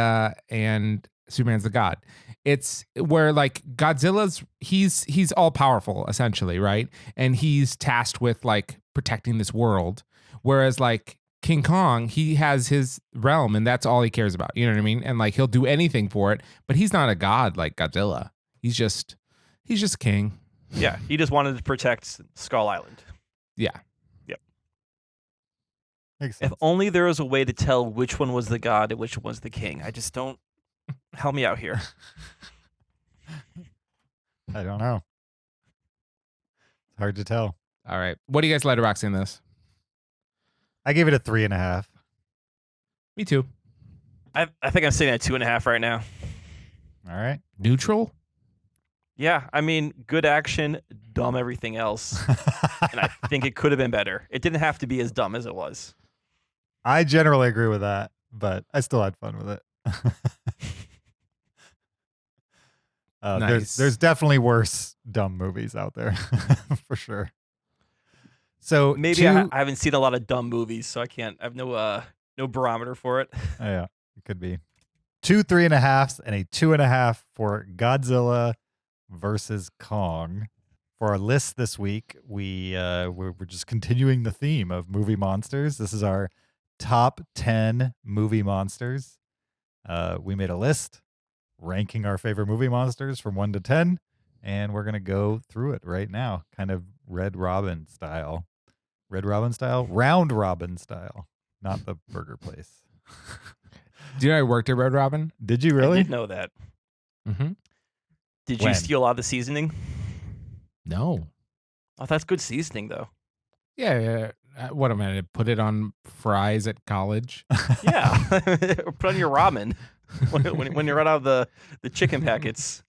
Superman's the god. It's where like Godzilla's he's all powerful essentially, right? And he's tasked with like protecting this world, whereas like King Kong, he has his realm and that's all he cares about. You know what I mean? And like he'll do anything for it, but he's not a god like Godzilla. He's just king. Yeah, he just wanted to protect Skull Island. Yeah. Makes sense. If only there was a way to tell which one was the god and which one was the king. I just don't. Help me out here. I don't know. It's hard to tell. All right. What do you guys letterboxing this? I gave it a 3.5. Me too. I think I'm sitting at 2.5 right now. All right. Neutral? Yeah, I mean, good action, dumb everything else. And I think it could have been better. It didn't have to be as dumb as it was. I generally agree with that, but I still had fun with it. Nice. There's definitely worse dumb movies out there, for sure. So Maybe I haven't seen a lot of dumb movies, so I have no barometer for it. yeah, it could be 2 3.5s and a 2.5 for Godzilla versus Kong. For our list this week, we're just continuing the theme of movie monsters. This is our top 10 movie monsters. We made a list ranking our favorite movie monsters from 1 to 10, and we're gonna go through it right now, kind of Red Robin style, round robin style, not the burger place. Do you know I worked at Red Robin? Did you I really? did know that. Mm-hmm. Did When? you steal a lot of the seasoning? No. Oh, that's good seasoning, though. Yeah. What am I going to put it on fries at college? Yeah. Put on your ramen when you run out of the chicken packets.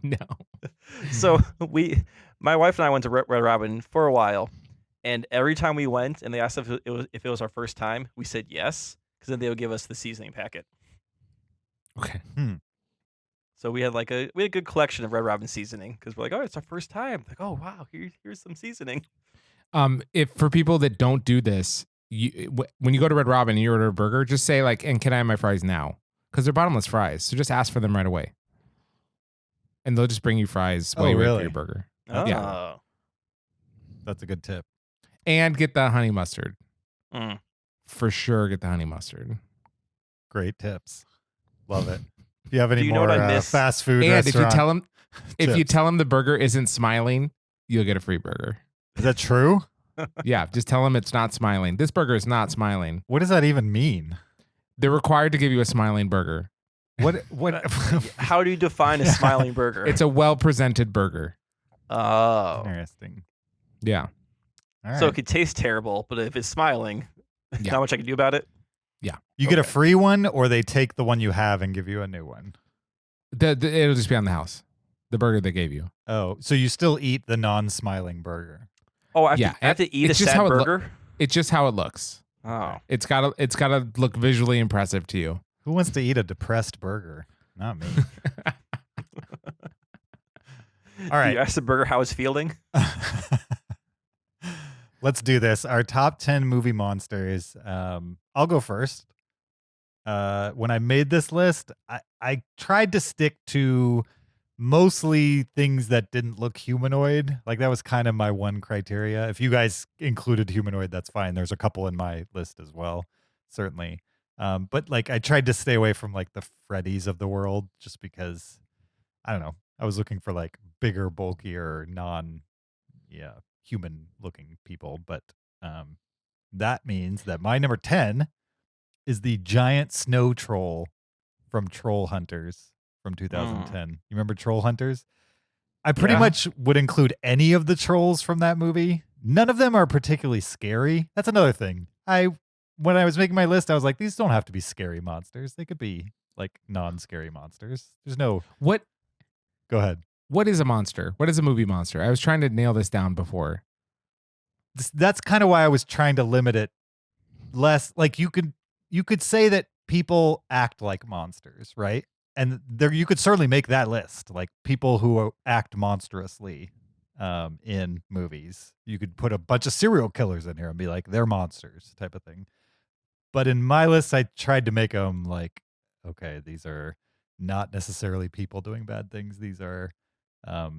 No. So my wife and I went to Red Robin for a while, and every time we went and they asked if it was our first time, we said yes, because then they would give us the seasoning packet. Okay. So we had a good collection of Red Robin seasoning because we're like, oh, it's our first time. Like, oh wow, here's some seasoning. If for people that don't do this, when you go to Red Robin and you order a burger, just say like, "And can I have my fries now?" Because they're bottomless fries, so just ask for them right away, and they'll just bring you fries while you wait for your burger. Oh. Yeah. That's a good tip. And get the honey mustard. Mm. For sure, get the honey mustard. Great tips. Love it. If you have any Do you know more what I miss? fast food And restaurant if you tell them the burger isn't smiling, you'll get a free burger. Is that true? Yeah, just tell them it's not smiling. This burger is not smiling. What does that even mean? They're required to give you a smiling burger. What How do you define a smiling burger? It's a well-presented burger. Oh. Interesting. Yeah. All right. So it could taast terrible, but if it's smiling, Yeah. not much I can do about it. Yeah. you get a free one, or they take the one you have and give you a new one? It'll just be on the house. The burger they gave you. Oh, so you still eat the non-smiling burger? Oh, I Yeah, have to eat a it's just sad how it burger? It's just how it looks. Oh. It's gotta look visually impressive to you. Who wants to eat a depressed burger? Not me. All right. You ask the burger how it's feeling? Let's do this. Our top 10 movie monsters. I'll go first. When I made this list, I tried to stick to mostly things that didn't look humanoid. Like that was kind of my one criteria. If you guys included humanoid, that's fine. There's a couple in my list as well, certainly. But like I tried to stay away from like the Freddys of the world just because, I don't know, I was looking for like bigger, bulkier, human looking people. But that means that my number 10 is the giant snow troll from Troll Hunters from 2010. You remember Troll Hunters? I pretty much would include any of the trolls from that movie. None of them are particularly scary. That's another thing. When I was making my list, I was like, these don't have to be scary monsters. They could be like non-scary monsters. There's no. What? Go ahead. What is a monster? What is a movie monster? I was trying to nail this down before. That's kind of why I was trying to limit it less. Like you could say that people act like monsters, right? And there you could certainly make that list, like people who act monstrously in movies. You could put a bunch of serial killers in here and be like, they're monsters type of thing. But in my list, I tried to make them like, okay, these are not necessarily people doing bad things. These are a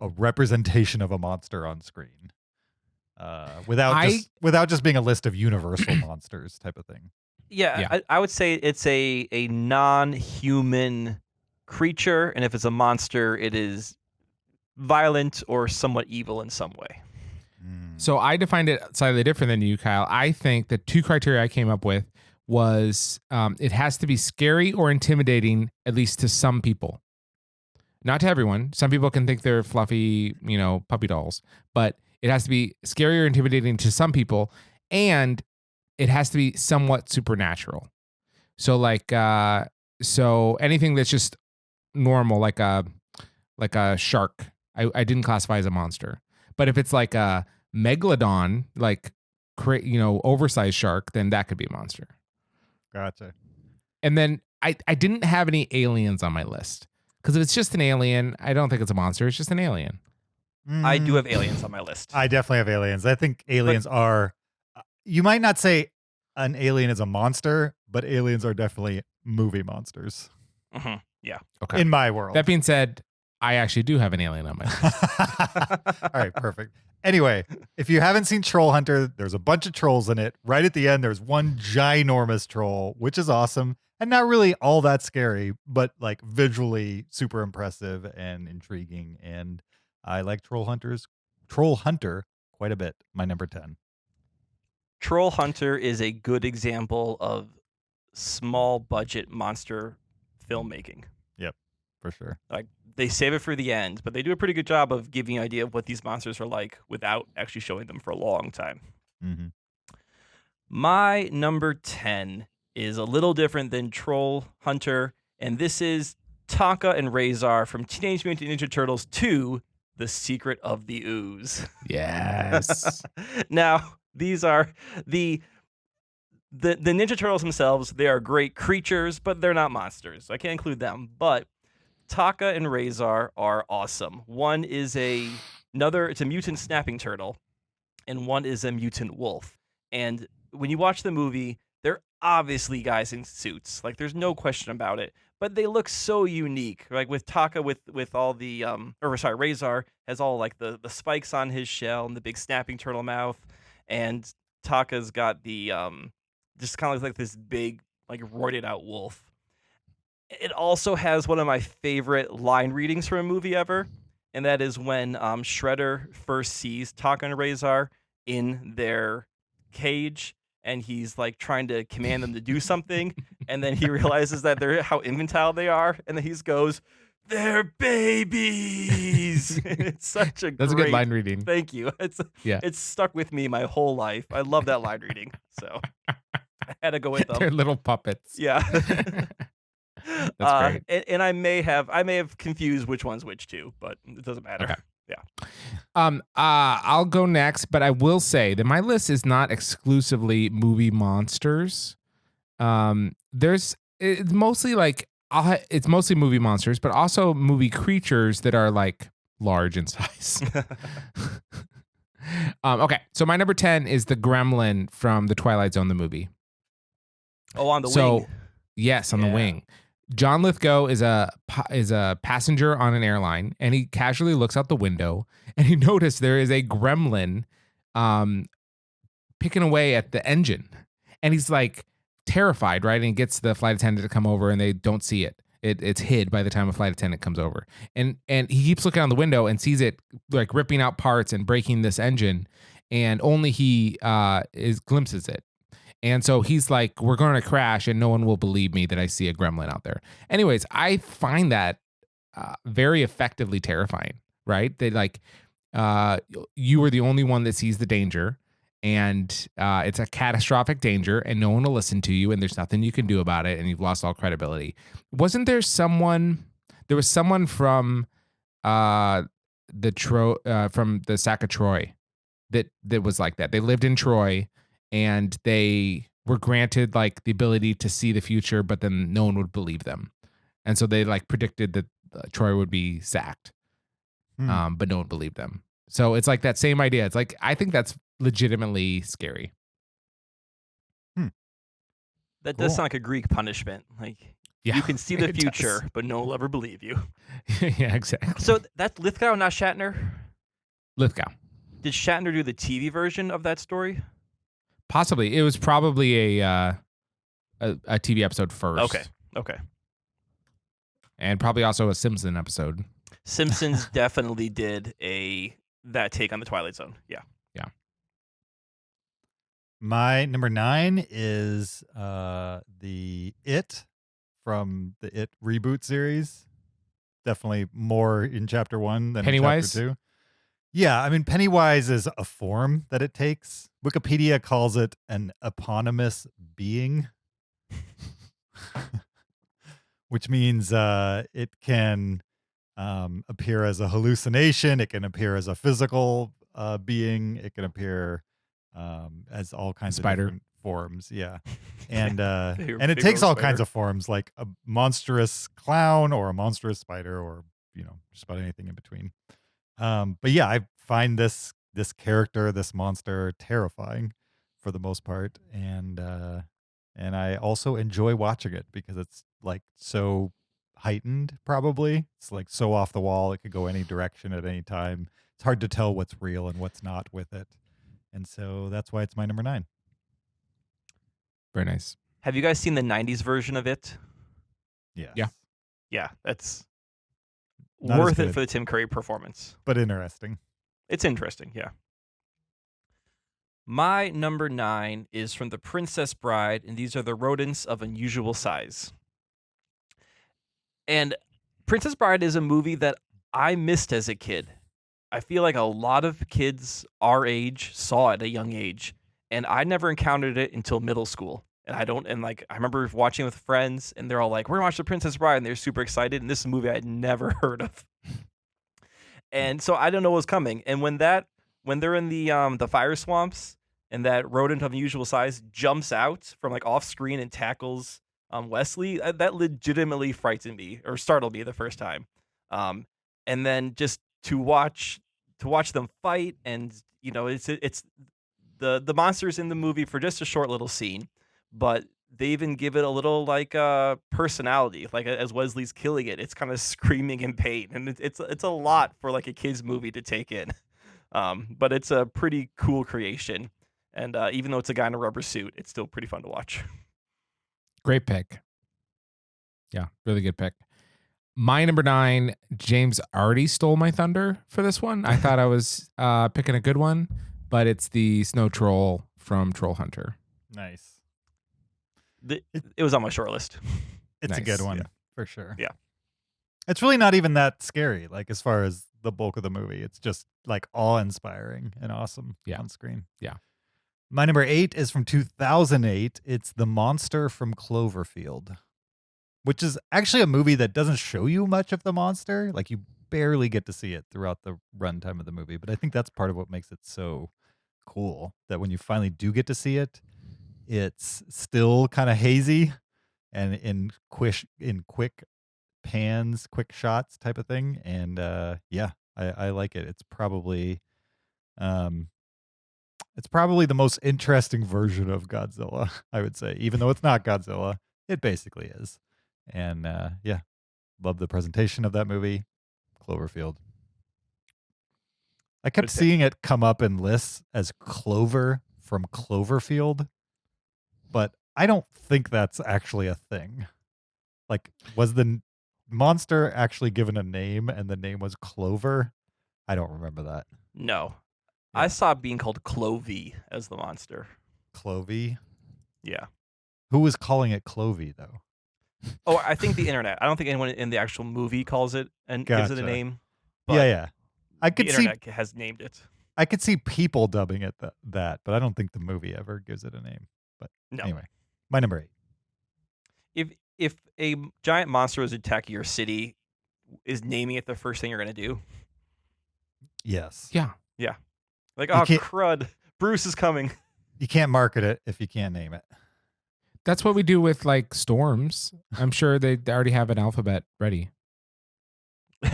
representation of a monster on screen. Without just being a list of universal monsters type of thing. Yeah. I would say it's a non-human creature, and if it's a monster, it is violent or somewhat evil in some way. So I defined it slightly different than you, Kyle. I think the two criteria I came up with was it has to be scary or intimidating, at least to some people. Not to everyone. Some people can think they're fluffy, puppy dolls, but it has to be scary or intimidating to some people, and it has to be somewhat supernatural. So so anything that's just normal, like a shark, I didn't classify as a monster. But if it's like a megalodon, oversized shark, then that could be a monster. Gotcha. And then I didn't have any aliens on my list because if it's just an alien, I don't think it's a monster. It's just an alien. I do have aliens on my list. I definitely have aliens. I think aliens are. You might not say an alien is a monster, but aliens are definitely movie monsters. Mm-hmm. Yeah. Okay. In my world. That being said, I actually do have an alien on my list. All right, perfect. Anyway, if you haven't seen Troll Hunter, there's a bunch of trolls in it. Right at the end, there's one ginormous troll, which is awesome and not really all that scary, but like visually super impressive and intriguing. And I like Troll Hunter quite a bit. My number 10. Troll Hunter is a good example of small budget monster filmmaking. Yep, for sure. Like they save it for the end, but they do a pretty good job of giving you an idea of what these monsters are like without actually showing them for a long time. Mm-hmm. My number 10 is a little different than Troll Hunter, and this is Taka and Razor from Teenage Mutant Ninja Turtles 2, The Secret of the Ooze. Yes. Now, these are the Ninja Turtles themselves. They are great creatures, but they're not monsters. I can't include them. But Taka and Razor are awesome. One is it's a mutant snapping turtle, and one is a mutant wolf. And when you watch the movie, they're obviously guys in suits. Like, there's no question about it. But they look so unique. Like with Taka, with all the Razor has all like the spikes on his shell and the big snapping turtle mouth, and Taka's got the just kind of like this big, like, roided out wolf. It also has one of my favorite line readings from a movie ever, and that is when Shredder first sees Taka and Razor in their cage, and he's like trying to command them to do something, and then he realizes that they're how infantile they are, and then he goes, "They're babies." It's such a That's a good line reading. Thank you. It's stuck with me my whole life. I love that line reading, so I had to go with them. They're little puppets. Yeah. That's great. And I may have confused which one's which too, but it doesn't matter. Okay. Yeah. I'll go next, but I will say that my list is not exclusively movie monsters. It's mostly it's mostly movie monsters, but also movie creatures that are like large in size. Okay, so my number 10 is the gremlin from the Twilight Zone, the movie. Oh, on the wing. Yes, on the wing. John Lithgow is a passenger on an airline, and he casually looks out the window, and he noticed there is a gremlin picking away at the engine, and he's like terrified, right? And he gets the flight attendant to come over, and they don't see it. It's hid by the time a flight attendant comes over, and he keeps looking out the window and sees it like ripping out parts and breaking this engine, and only he glimpses it. And so he's like, we're going to crash and no one will believe me that I see a gremlin out there. Anyways, I find that very effectively terrifying, right? That like you are the only one that sees the danger, and it's a catastrophic danger, and no one will listen to you, and there's nothing you can do about it, and you've lost all credibility. Wasn't there someone? There was someone from from the Sack of Troy that was like that. They lived in Troy, and they were granted like the ability to see the future, but then no one would believe them. And so they like predicted that Troy would be sacked, but no one believed them. So it's like that same idea. It's like, I think that's legitimately scary. That does sound like a Greek punishment. Like, you can see the future, but no one will ever believe you. Yeah, exactly. So that's Lithgow, not Shatner? Lithgow. Did Shatner do the TV version of that story? Possibly. It was probably a TV episode first. Okay. And probably also a Simpson episode. Simpsons definitely did that take on the Twilight Zone. Yeah. My number 9 is the It from the It reboot series. Definitely more in chapter 1 than Pennywise? in chapter 2. Yeah, I mean, Pennywise is a form that it takes. Wikipedia calls it an eponymous being, which means it can appear as a hallucination. It can appear as a physical being. It can appear as all kinds of different forms. Yeah, and it takes all kinds of forms, like a monstrous clown or a monstrous spider, or just about anything in between. But yeah, I find this character, this monster, terrifying for the most part, and I also enjoy watching it because it's like so heightened. Probably it's like so off the wall. It could go any direction at any time. It's hard to tell what's real and what's not with it, and so that's why it's my number 9. Very nice. Have you guys seen the 90s version of it? Yeah. Yeah, that's Not worth as it for the Tim Curry performance. But interesting. It's interesting, yeah. My number 9 is from The Princess Bride, and these are the rodents of unusual size. And Princess Bride is a movie that I missed as a kid. I feel like a lot of kids our age saw it at a young age, and I never encountered it until middle school. and I remember watching with friends, and they're all like, "We're gonna watch The Princess Bride," and they're super excited. And this is a movie I had never heard of, and so I don't know what's coming. And when they're in the fire swamps, and that rodent of unusual size jumps out from like off screen and tackles Wesley, that legitimately frightened me or startled me the first time. And then just to watch them fight, and it's the monsters in the movie for just a short little scene, but they even give it a little like personality. Like as Wesley's killing it, it's kind of screaming in pain, and it's a lot for like a kids movie to take in. But it's a pretty cool creation, and even though it's a guy in a rubber suit, it's still pretty fun to watch. Great pick. Yeah, really good pick. My number 9, James already stole my thunder for this one. I thought I was picking a good one, but it's the Snow Troll from Troll Hunter. Nice. It was on my short list. It's a Nice. good one Yeah. for sure. Yeah. It's really not even that scary, like as far as the bulk of the movie. It's just like awe-inspiring and awesome on screen. Yeah. My number 8 is from 2008. It's The Monster from Cloverfield, which is actually a movie that doesn't show you much of the monster. Like you barely get to see it throughout the runtime of the movie. But I think that's part of what makes it so cool, that when you finally do get to see it, it's still kind of hazy and in quick pans, quick shots type of thing. And yeah, I like it. It's probably the most interesting version of Godzilla, I would say, even though it's not Godzilla, it basically is. And yeah, love the presentation of that movie, Cloverfield. I kept seeing it come up in lists as Clover from Cloverfield, but I don't think that's actually a thing. Like, was the monster actually given a name and the name was Clover? I don't remember that. No, Yeah. I saw it being called Clovey as the monster. Clovey? Yeah. Who was calling it Clovey, though? Oh, I think the internet. I don't think anyone in the actual movie calls it and gives it a Gotcha. name. But Yeah. I the could see internet has named it. I could see people dubbing it that, but I don't think the movie ever gives it a name. But No. anyway, my number 8. If a giant monster is attacking your city, is naming it the first thing you're gonna do? Yes. Yeah. Like, You oh can't- crud, Bruce is coming. You can't market it if you can't name it. That's what we do with like storms. I'm sure they already have an alphabet ready.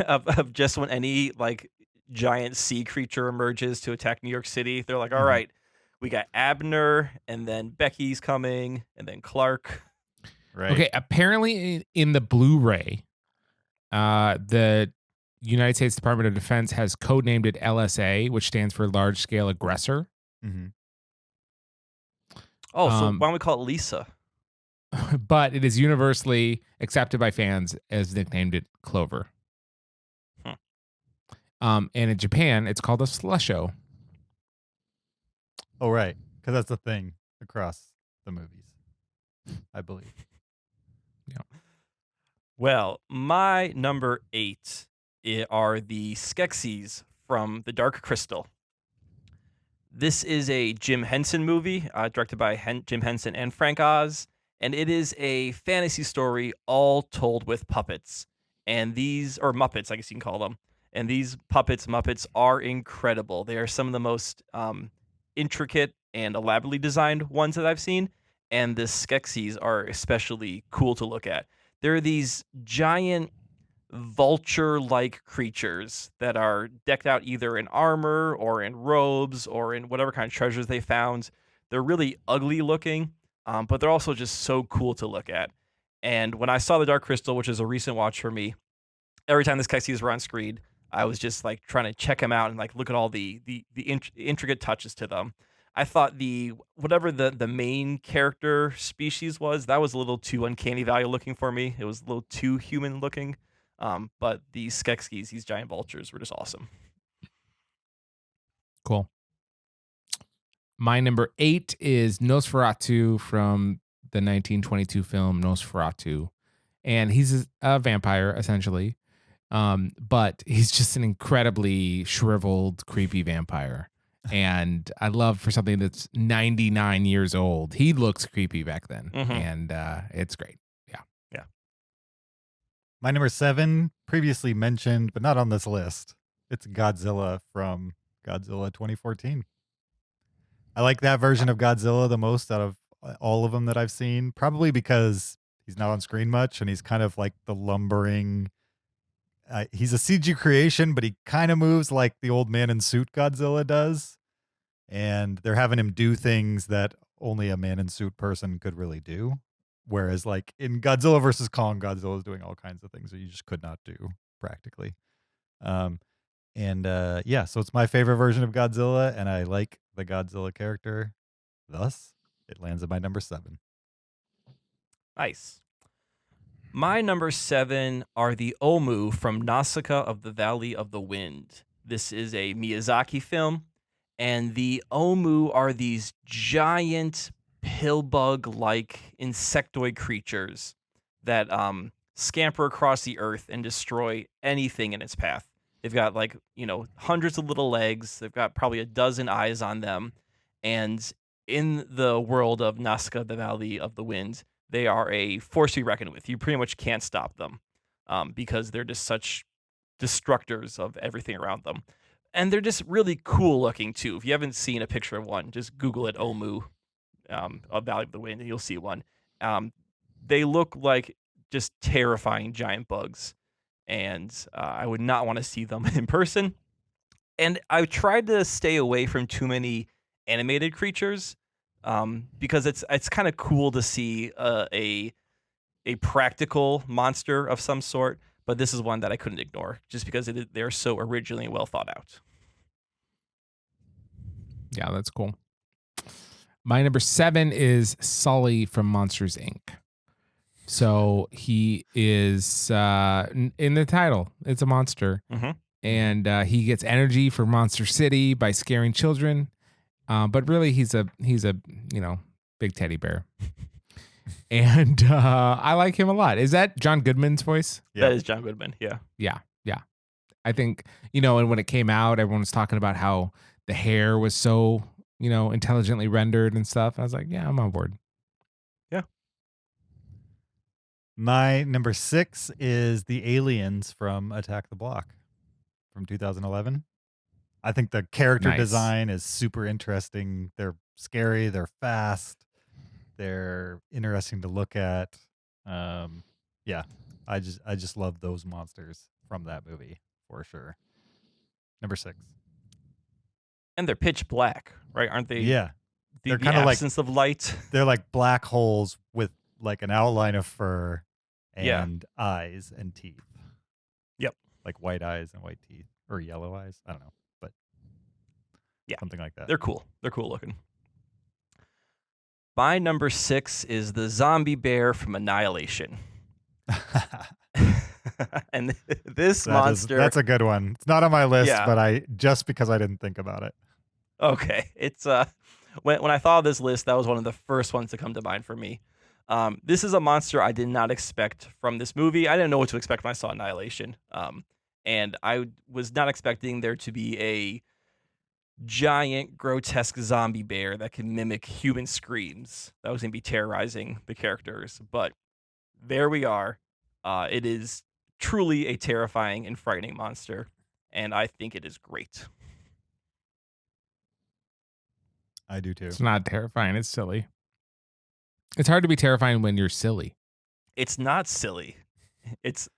of just when any like giant sea creature emerges to attack New York City, they're like, all Mhm. right, we got Abner, and then Becky's coming, and then Clark. Right. Okay, apparently in the Blu-ray, the United States Department of Defense has codenamed it LSA, which stands for Large Scale Aggressor. Mm-hmm. Oh, so Um, why don't we call it Lisa? But it is universally accepted by fans as nicknamed it Clover. And in Japan, it's called a slusho. Oh, right. Because that's the thing across the movies, I believe. Well, my number 8 are the Skeksis from The Dark Crystal. This is a Jim Henson movie, directed by Jim Henson and Frank Oz, and it is a fantasy story all told with puppets. And these, or Muppets, I guess you can call them. And these Muppets are incredible. They are some of the most intricate and elaborately designed ones that I've seen. And the Skeksis are especially cool to look at. There are these giant vulture-like creatures that are decked out either in armor or in robes or in whatever kind of treasures they found. They're really ugly looking, but they're also just so cool to look at. And when I saw The Dark Crystal, which is a recent watch for me, every time the Skeksis were on screen, I was just like trying to check them out and like look at all the intricate touches to them. I thought whatever the main character species was, that was a little too uncanny valley looking for me. It was a little too human looking. But these Skeksis, these giant vultures, were just awesome. Cool. My number 8 is Nosferatu from the 1922 film Nosferatu. And he's a vampire, essentially. But he's just an incredibly shriveled, creepy vampire. And I love for something that's 99 years old. He looks creepy back then, Mhm. and it's great. My number 7, previously mentioned, but not on this list. It's Godzilla from Godzilla 2014. I like that version of Godzilla the most out of all of them that I've seen, probably because he's not on screen much and he's kind of like the lumbering. He's a CG creation, but he kind of moves like the old man in suit Godzilla does. And they're having him do things that only a man in suit person could really do. Whereas, like in Godzilla versus Kong, Godzilla is doing all kinds of things that you just could not do practically. So it's my favorite version of Godzilla, and I like the Godzilla character. Thus, it lands at my number 7. Nice. My number 7 are the Omu from Nausicaa of the Valley of the Wind. This is a Miyazaki film, and the Omu are these giant pillbug-like insectoid creatures that scamper across the earth and destroy anything in its path. They've got hundreds of little legs. They've got probably a dozen eyes on them. And in the world of Nausicaa, the Valley of the Wind, they are a force to be reckoned with. You pretty much can't stop them because they're just such destructors of everything around them. And they're just really cool looking too. If you haven't seen a picture of one, just Google it, Omu, of Valley of the Wind, and you'll see one. They look like just terrifying giant bugs, and I would not want to see them in person. And I tried to stay away from too many animated creatures because it's kind of cool to see a practical monster of some sort, but this is one that I couldn't ignore just because they're so originally well thought out. Yeah, that's cool. My number 7 is Sully from Monsters, Inc. So he is in the title. It's a monster. Mm-hmm. And he gets energy from Monster City by scaring children. But really, he's a big teddy bear. And I like him a lot. Is that John Goodman's voice? Yeah. That is John Goodman, yeah. Yeah. I think, and when it came out, everyone was talking about how the hair was so, intelligently rendered and stuff. I was like, yeah, I'm on board. Yeah. My number 6 is the aliens from Attack the Block from 2011. I think the character design is super interesting. They're scary. They're fast. They're interesting to look at. I just love those monsters from that movie for sure. Number 6. And they're pitch black, right? Aren't they? Yeah. They're kind of absence of light. They're like black holes with like an outline of fur and eyes and teeth. Yep. Like white eyes and white teeth or yellow eyes. I don't know, but yeah, something like that. They're cool. They're cool looking. My number 6 is the zombie bear from Annihilation. And this monster... That's a good one. It's not on my list, but just because I didn't think about it. Okay. It's when I thought of this list, that was one of the first ones to come to mind for me. This is a monster I did not expect from this movie. I didn't know what to expect when I saw Annihilation. And I was not expecting there to be a giant, grotesque zombie bear that can mimic human screams. That was going to be terrorizing the characters. But there we are. It is truly a terrifying and frightening monster. And I think it is great. I do too. It's not terrifying. It's silly. It's hard to be terrifying when you're silly. It's not silly. It's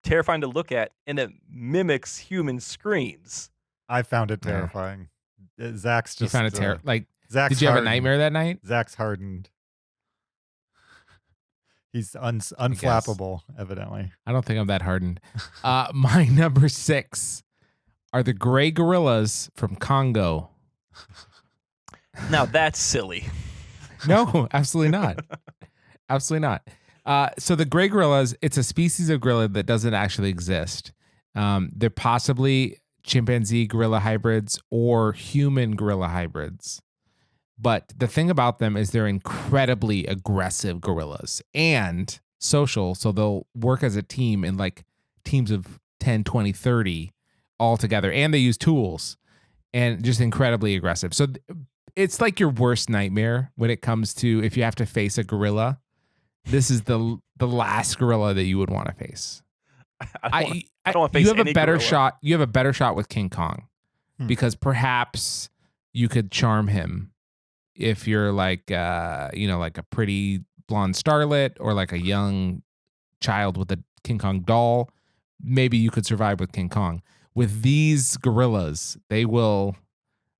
terrifying to look at, and it mimics human screams. I found it terrifying. Zach's just... You found it Zach's did you have a nightmare that night? Zach's hardened. He's unflappable, evidently. I don't think I'm that hardened. My number 6 are the gray gorillas from Congo. Now that's silly. No, absolutely not. Absolutely not. So the gray gorillas, it's a species of gorilla that doesn't actually exist. They're possibly chimpanzee gorilla hybrids or human gorilla hybrids. But the thing about them is they're incredibly aggressive gorillas and social. So they'll work as a team in like teams of 10, 20, 30 all together. And they use tools. and just incredibly aggressive. So it's like your worst nightmare when it comes to if you have to face a gorilla. This is the last gorilla that you would want to face. I don't want to face you have any a better gorilla. shot. You have a better shot with King Kong because perhaps you could charm him if you're like like a pretty blonde starlet or like a young child with a King Kong doll. Maybe you could survive with King Kong. With these gorillas, they will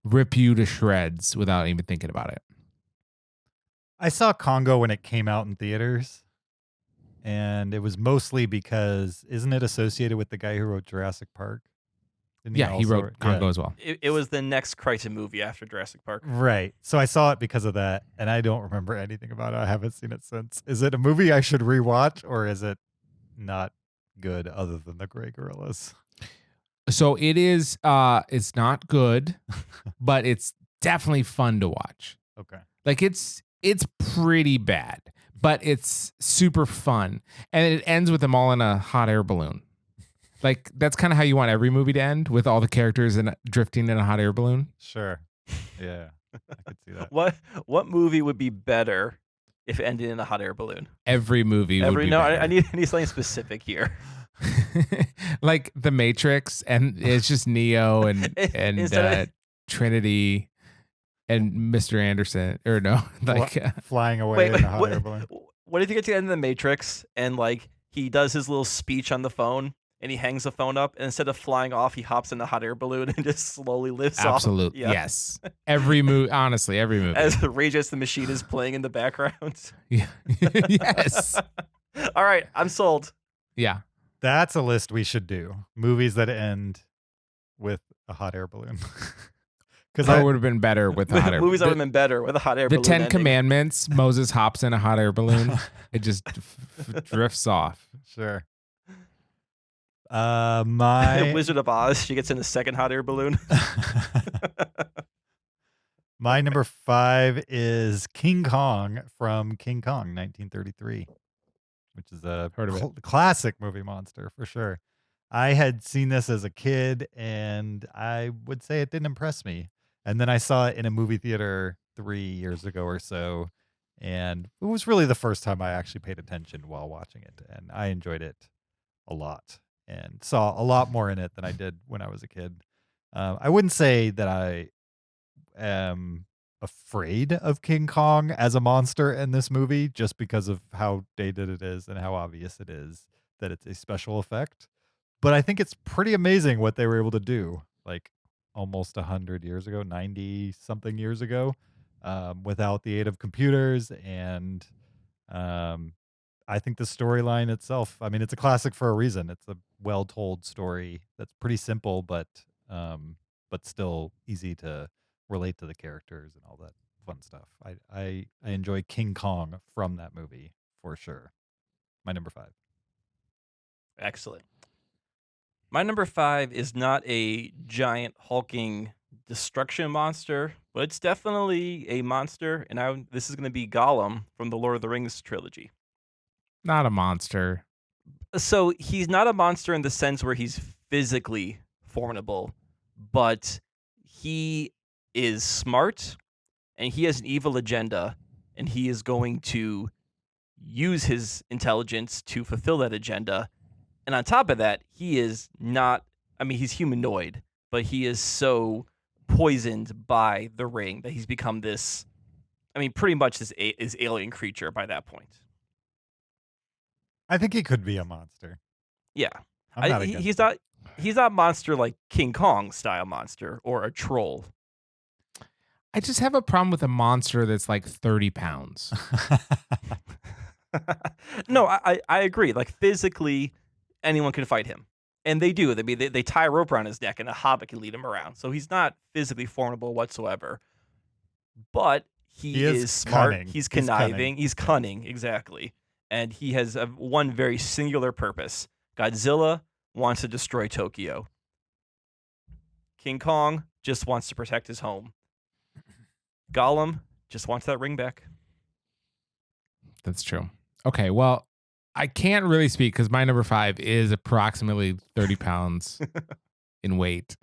rip you to shreds without even thinking about it. I saw Congo when it came out in theaters, and it was mostly because isn't it associated with the guy who wrote Jurassic Park? Didn't Yeah, he also- wrote Congo as well. It was the next Crichton movie after Jurassic Park. Right. So I saw it because of that, and I don't remember anything about it. I haven't seen it since. Is it a movie I should rewatch, or is it not good other than the gray gorillas? So it is. It's not good, but it's definitely fun to watch. Okay. Like it's pretty bad, but it's super fun, and it ends with them all in a hot air balloon. Like that's kind of how you want every movie to end, with all the characters drifting in a hot air balloon. Sure. Yeah, I could see that. What movie would be better if it ended in a hot air balloon? Every movie. Would be better. I need something specific here. Like The Matrix, and it's just Neo and Instead of- Trinity and Mr. Anderson, or no, like Flying away in a hot air balloon. What if you get to the end of The Matrix and like he does his little speech on the phone and he hangs the phone up, and instead of flying off, he hops in a hot air balloon and just slowly lifts off. absolutely yes. Every movie, honestly, every movie. As Rage Against the Machine is playing in the background. Yeah. Yes. All right, I'm sold. Yeah. That's a list we should do. Movies that end with a hot air balloon. Because That would have been better with a hot air. Movies that would have been better with a hot air The balloon. Ten ending. Commandments. Moses hops in a hot air balloon. It just drifts off. Sure. My Wizard of Oz. She gets in the second hot air balloon. my number 5 is King Kong from King Kong, 1933, which is a Heard of it. classic movie monster for sure. I had seen this as a kid, and I would say it didn't impress me. And then I saw it in a movie theater 3 years ago or so, and it was really the first time I actually paid attention while watching it, and I enjoyed it a lot and saw a lot more in it than I did when I was a kid. I wouldn't say that I am afraid of King Kong as a monster in this movie just because of how dated it is and how obvious it is that it's a special effect. But I think it's pretty amazing what they were able to do, like almost 100 years ago, 90 something years ago, without the aid of computers. And I think the storyline itself, I mean, it's a classic for a reason. It's a well-told story that's pretty simple, but still easy to relate to the characters and all that fun stuff. I enjoy King Kong from that movie for sure. My number 5. Excellent. My number 5 is not a giant hulking destruction monster, but it's definitely a monster, and this is going to be Gollum from the Lord of the Rings trilogy. Not a monster. So he's not a monster in the sense where he's physically formidable, but he is smart, and he has an evil agenda, and he is going to use his intelligence to fulfill that agenda. And on top of that, he is not, I mean, he's humanoid, but he is so poisoned by the ring that he's become this, I mean, pretty much this alien creature by that point. I think he could be a monster. Yeah. I'm not against it. He's not monster like King Kong style monster or a troll. I just have a problem with a monster that's like 30 pounds. No, I agree. Like physically, anyone can fight him. And they do. They tie a rope around his neck and a hobbit can lead him around. So he's not physically formidable whatsoever. But he is smart. cunning. He's conniving. He's cunning, exactly. And he has one very singular purpose. Godzilla wants to destroy Tokyo. King Kong just wants to protect his home. Gollum just wants that ring back. That's true. Okay, well, I can't really speak because my number 5 is approximately 30 pounds in weight.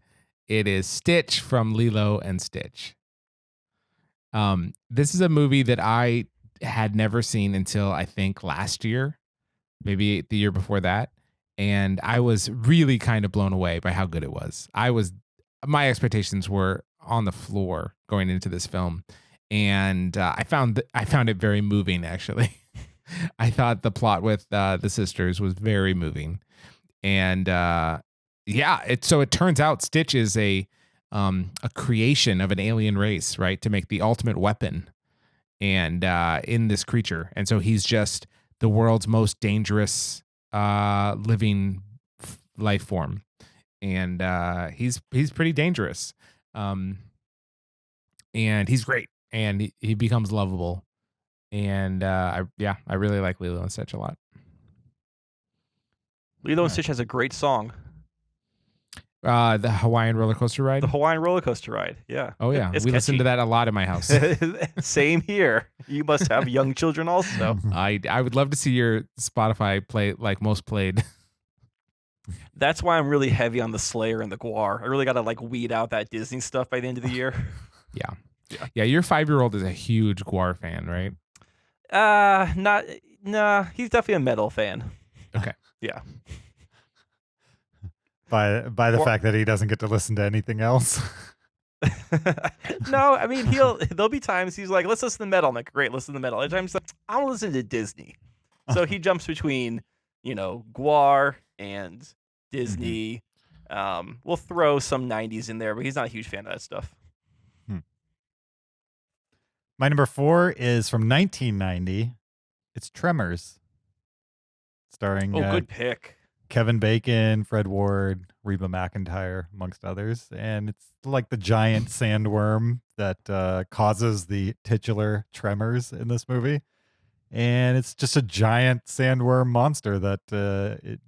It is Stitch from Lilo and Stitch. This is a movie that I had never seen until I think last year, maybe the year before that. And I was really kind of blown away by how good it was. My expectations were on the floor going into this film. And I found it very moving, actually. I thought the plot with the sisters was very moving. And it turns out Stitch is a creation of an alien race, right, to make the ultimate weapon, and in this creature, and so he's just the world's most dangerous living life form, and he's pretty dangerous, and he's great, and he becomes lovable, and I really like Lilo and Stitch a lot. Lilo and Stitch has a great song. The Hawaiian roller coaster ride. The Hawaiian roller coaster ride. Yeah. Oh yeah, we listen to that a lot in my house. Same here. You must have young children also. I would love to see your Spotify play like most played. That's why I'm really heavy on the Slayer and the Gwar. I really got to like weed out that Disney stuff by the end of the year. Yeah. Your 5-year-old is a huge Gwar fan, right? He's definitely a metal fan. Okay. Yeah. By the fact that he doesn't get to listen to anything else. No, I mean there'll be times he's like, let's listen to metal. I'm like, great, listen to metal. Other times like, I want to listen to Disney. So he jumps between, Gwar and Disney. We'll throw some 90s in there, but he's not a huge fan of that stuff. My number 4 is from 1990. It's Tremors. Starring good pick. Kevin Bacon, Fred Ward, Reba McEntire, amongst others. And it's like the giant sandworm that causes the titular tremors in this movie. And it's just a giant sandworm monster that it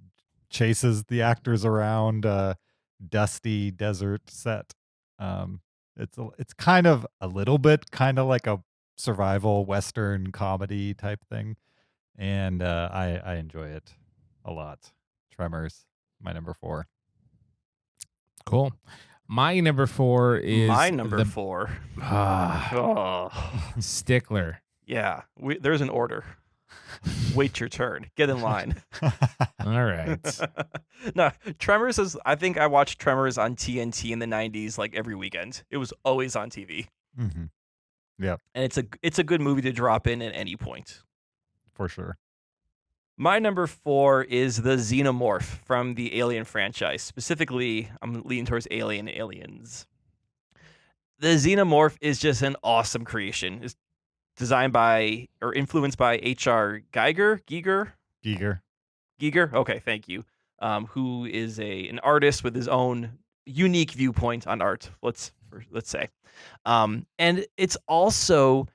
chases the actors around a dusty desert set. It's kind of a little bit kind of like a survival Western comedy type thing. And I enjoy it a lot. Tremors, my number 4. Cool. My number 4 is Stickler. Yeah, there's an order. Wait your turn. Get in line. All right. No, Tremors is. I think I watched Tremors on TNT in the 90s like every weekend. It was always on TV. Mm-hmm. Yeah, and it's a good movie to drop in at any point. For sure. My number 4 is the Xenomorph from the Alien franchise. Specifically, I'm leaning towards Aliens. The Xenomorph is just an awesome creation. It's designed by or influenced by H.R. Giger. Okay, thank you. Who is an artist with his own unique viewpoint on art. Let's say, and it's also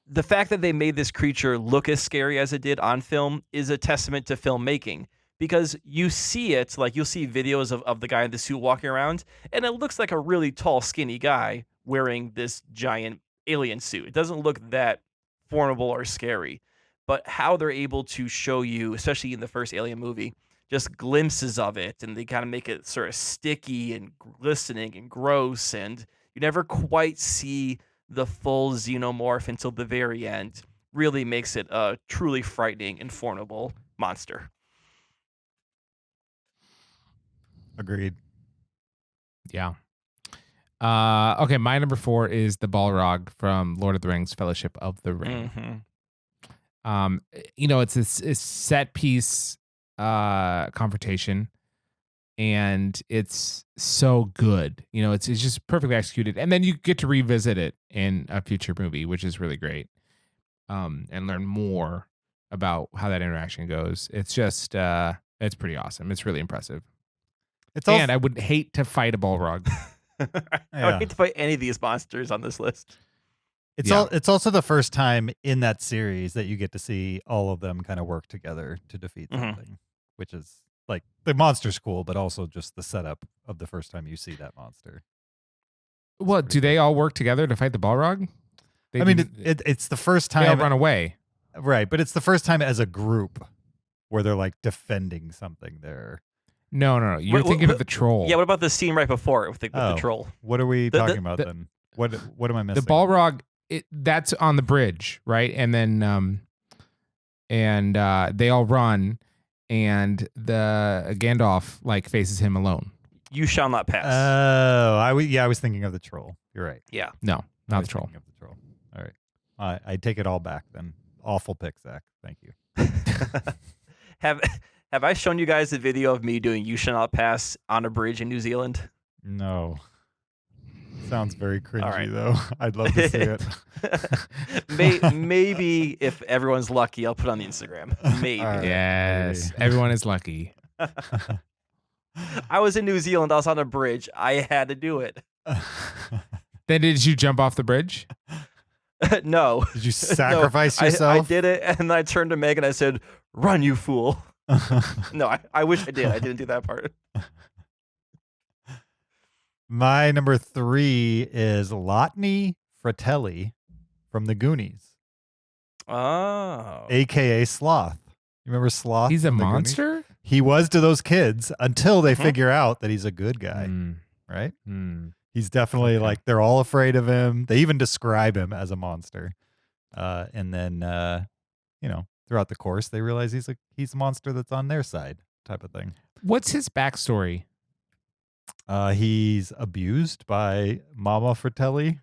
the fact that they made this creature look as scary as it did on film is a testament to filmmaking, because you see it, like you'll see videos of the guy in the suit walking around, and it looks like a really tall, skinny guy wearing this giant alien suit. It doesn't look that formidable or scary, but how they're able to show you, especially in the first Alien movie, just glimpses of it, and they kind of make it sort of sticky and glistening and gross, and you never quite see the full Xenomorph until the very end, really makes it a truly frightening and formidable monster. Agreed. Yeah. Okay, my number 4 is the Balrog from Lord of the Rings: Fellowship of the Ring. Mm-hmm. It's a set piece confrontation, and it's so good. It's just perfectly executed, and then you get to revisit it in a future movie, which is really great, and learn more about how that interaction goes. It's just it's pretty awesome. It's really impressive. And I would hate to fight a Balrog. I would hate to fight any of these monsters on this list. It's also the first time in that series that you get to see all of them kind of work together to defeat something, which is like the monster's cool, but also just the setup of the first time you see that monster. Well, do they all work together to fight the Balrog? It's the first time they all run away, right? But it's the first time as a group where they're like defending something there. No. You're thinking of the troll. Yeah, what about the scene right before it with the troll? What are we talking about then? What am I missing? The Balrog, that's on the bridge, right? And then they all run, and the Gandalf like faces him alone. You shall not pass. Oh, I was thinking of the troll. You're right. Yeah. No, not the troll. Of the troll. All right. I take it all back then. Awful pick, Zach. Thank you. Have I shown you guys the video of me doing "You Shall Not Pass" on a bridge in New Zealand? No. Sounds very cringy, right. though. I'd love to see it. Maybe if everyone's lucky, I'll put it on the Instagram. Maybe. All right. Yes, everyone is lucky. I was in New Zealand. I was on a bridge. I had to do it. Then did you jump off the bridge? No. Did you sacrifice No, yourself? I did it, and I turned to Meg and I said, "Run, you fool." No, I wish I did. I didn't do that part. My number 3 is Lotney Fratelli from the Goonies, Oh. a.k.a. Sloth. You remember Sloth? He's a from the Goonies? monster? He was to those kids until they figure out that he's a good guy, right? He's definitely like, they're all afraid of him. They even describe him as a monster. And then, throughout the course, they realize he's a monster that's on their side type of thing. What's his backstory? He's abused by Mama Fratelli.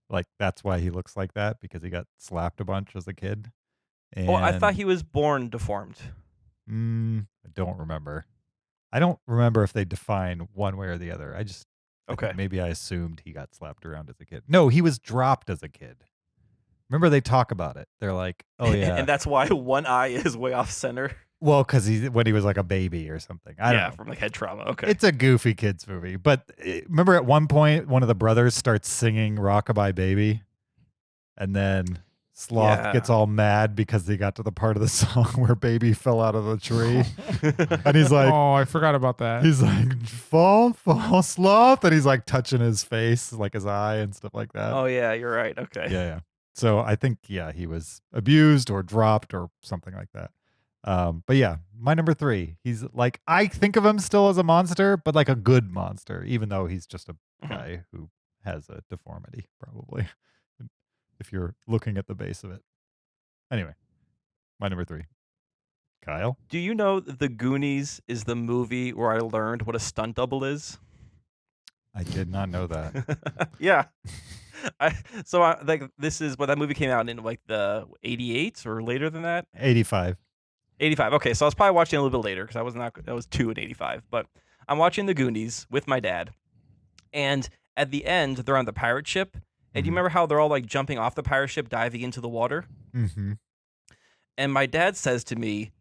Like, that's why he looks like that, because he got slapped a bunch as a kid. And Well, I thought he was born deformed. I don't remember. I don't remember if they define one way or the other. I think maybe I assumed he got slapped around as a kid. No, he was dropped as a kid. Remember, they talk about it. They're like, oh, yeah. And that's why one eye is way off center. Well, because when he was like a baby or something. I don't know. From like head trauma. Okay. It's a goofy kids movie. But remember at one point, one of the brothers starts singing Rockabye Baby. And then Sloth gets all mad because they got to the part of the song where Baby fell out of the tree. And he's like, oh, I forgot about that. He's like, fall, Sloth. And he's like touching his face, like his eye and stuff like that. Oh, yeah, you're right. Okay. Yeah. So I think, he was abused or dropped or something like that. But yeah, my number 3, he's like, I think of him still as a monster, but like a good monster, even though he's just a guy who has a deformity, probably, if you're looking at the base of it. Anyway, my number 3. Kyle? Do you know that The Goonies is the movie where I learned what a stunt double is? I did not know that. Yeah. This is when that movie came out in like the 88 or later than that? 85. 85. Okay, so I was probably watching a little bit later because I was 2 in 85. But I'm watching The Goonies with my dad, and at the end they're on the pirate ship. And do you remember how they're all like jumping off the pirate ship, diving into the water? Mm-hmm. And my dad says to me,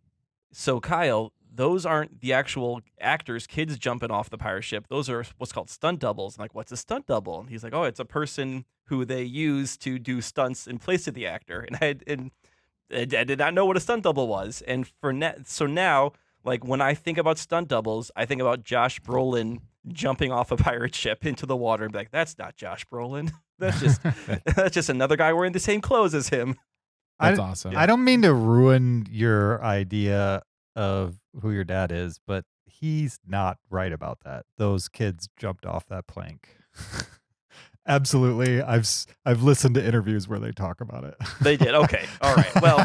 "So Kyle, those aren't the actual actors, kids jumping off the pirate ship. Those are what's called stunt doubles." I'm like, "What's a stunt double?" And he's like, "Oh, it's a person who they use to do stunts in place of the actor." And I did not know what a stunt double was. And so now, like when I think about stunt doubles, I think about Josh Brolin jumping off a pirate ship into the water and be like, "That's not Josh Brolin. That's just another guy wearing the same clothes as him." That's awesome. I don't mean to ruin your idea of who your dad is, but he's not right about that. Those kids jumped off that plank. Absolutely. I've listened to interviews where they talk about it. They did. Okay. All right. Well,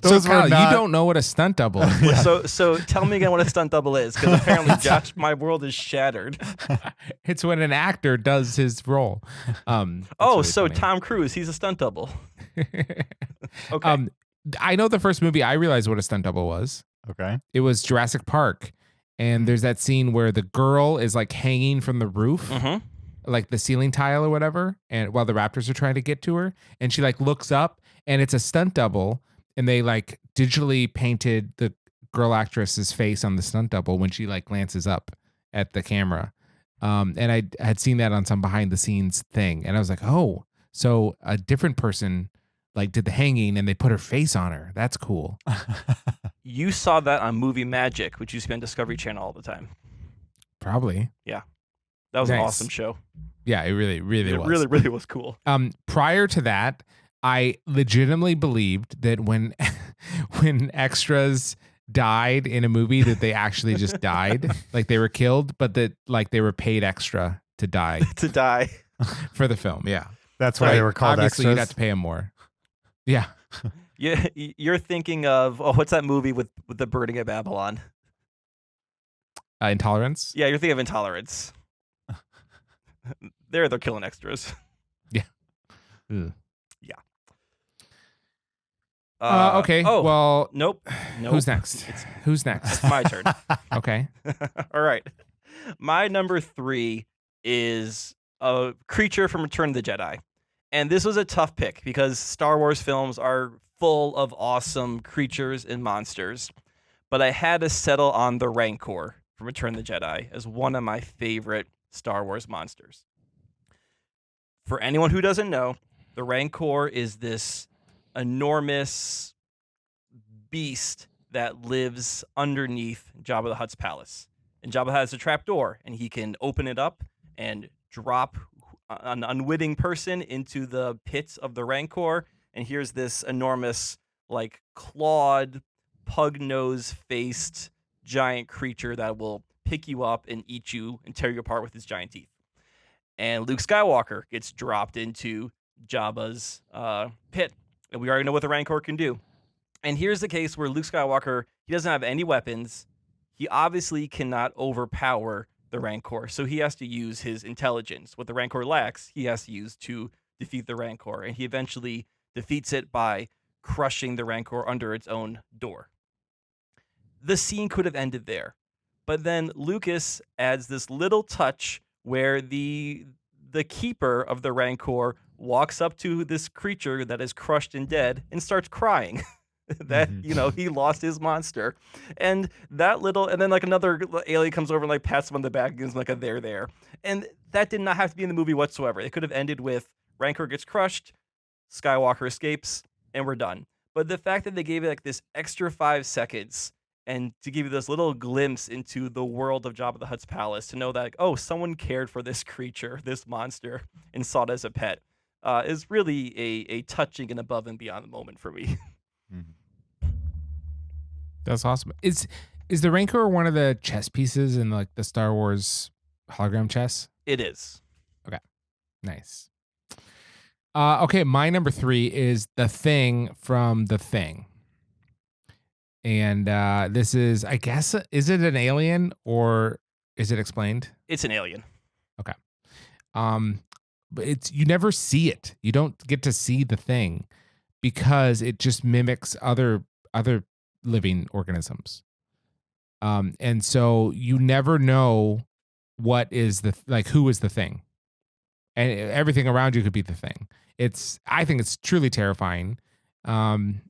so Kyle, you don't know what a stunt double is. Yeah. So tell me again what a stunt double is, because apparently, Josh, my world is shattered. It's when an actor does his role. So funny. Tom Cruise, he's a stunt double. Okay. I know the first movie I realized what a stunt double was. Okay. It was Jurassic Park. And there's that scene where the girl is like hanging from the roof. Mm-hmm. Like the ceiling tile or whatever, and while the raptors are trying to get to her, and she like looks up, and it's a stunt double, and they like digitally painted the girl actress's face on the stunt double when she like glances up at the camera. And I had seen that on some behind the scenes thing, and I was like, oh, so a different person like did the hanging, and they put her face on her. That's cool. You saw that on Movie Magic, which used to be on Discovery Channel all the time. Probably. Yeah. That was an awesome show. Yeah, it really was. It really was cool. Prior to that, I legitimately believed that when extras died in a movie that they actually just died, like they were killed, but that like they were paid extra to die to die. for the film. Yeah, That's why they were called obviously extras. you'd have to pay him more. Yeah, You're thinking of what's that movie with the burning of Babylon? Intolerance. Yeah, you're thinking of Intolerance. They're killing extras. Yeah. Ugh. Yeah. Okay. Oh, well, nope. Who's next? Who's next? It's my turn. Okay. All right. My number 3 is a creature from Return of the Jedi. And this was a tough pick because Star Wars films are full of awesome creatures and monsters. But I had to settle on the Rancor from Return of the Jedi as one of my favorite Star Wars monsters. For anyone who doesn't know, the Rancor is this enormous beast that lives underneath Jabba the Hutt's palace. And Jabba has a trapdoor, and he can open it up and drop an unwitting person into the pits of the Rancor. And here's this enormous, like, clawed, pug-nose-faced giant creature that will pick you up and eat you and tear you apart with his giant teeth. And Luke Skywalker gets dropped into Jabba's pit. And we already know what the Rancor can do. And here's the case where Luke Skywalker, he doesn't have any weapons. He obviously cannot overpower the Rancor, so he has to use his intelligence. What the Rancor lacks, he has to use to defeat the Rancor. And he eventually defeats it by crushing the Rancor under its own door. The scene could have ended there. But then Lucas adds this little touch where the keeper of the Rancor walks up to this creature that is crushed and dead and starts crying that, he lost his monster. And then like another alien comes over and like pats him on the back and gives him like a there. And that did not have to be in the movie whatsoever. It could have ended with Rancor gets crushed, Skywalker escapes, and we're done. But the fact that they gave it like this extra 5 seconds and to give you this little glimpse into the world of Jabba the Hutt's palace, to know that, like, oh, someone cared for this creature, this monster, and saw it as a pet, is really a touching and above and beyond moment for me. That's awesome. Is the Rancor one of the chess pieces in like the Star Wars hologram chess? It is. Okay, nice. Okay, my number 3 is the Thing from The Thing. And this is, I guess, is it an alien or is it explained? It's an alien. Okay. But you never see it. You don't get to see the Thing because it just mimics other living organisms. And so you never know what is who is the Thing. And everything around you could be the Thing. I think it's truly terrifying. And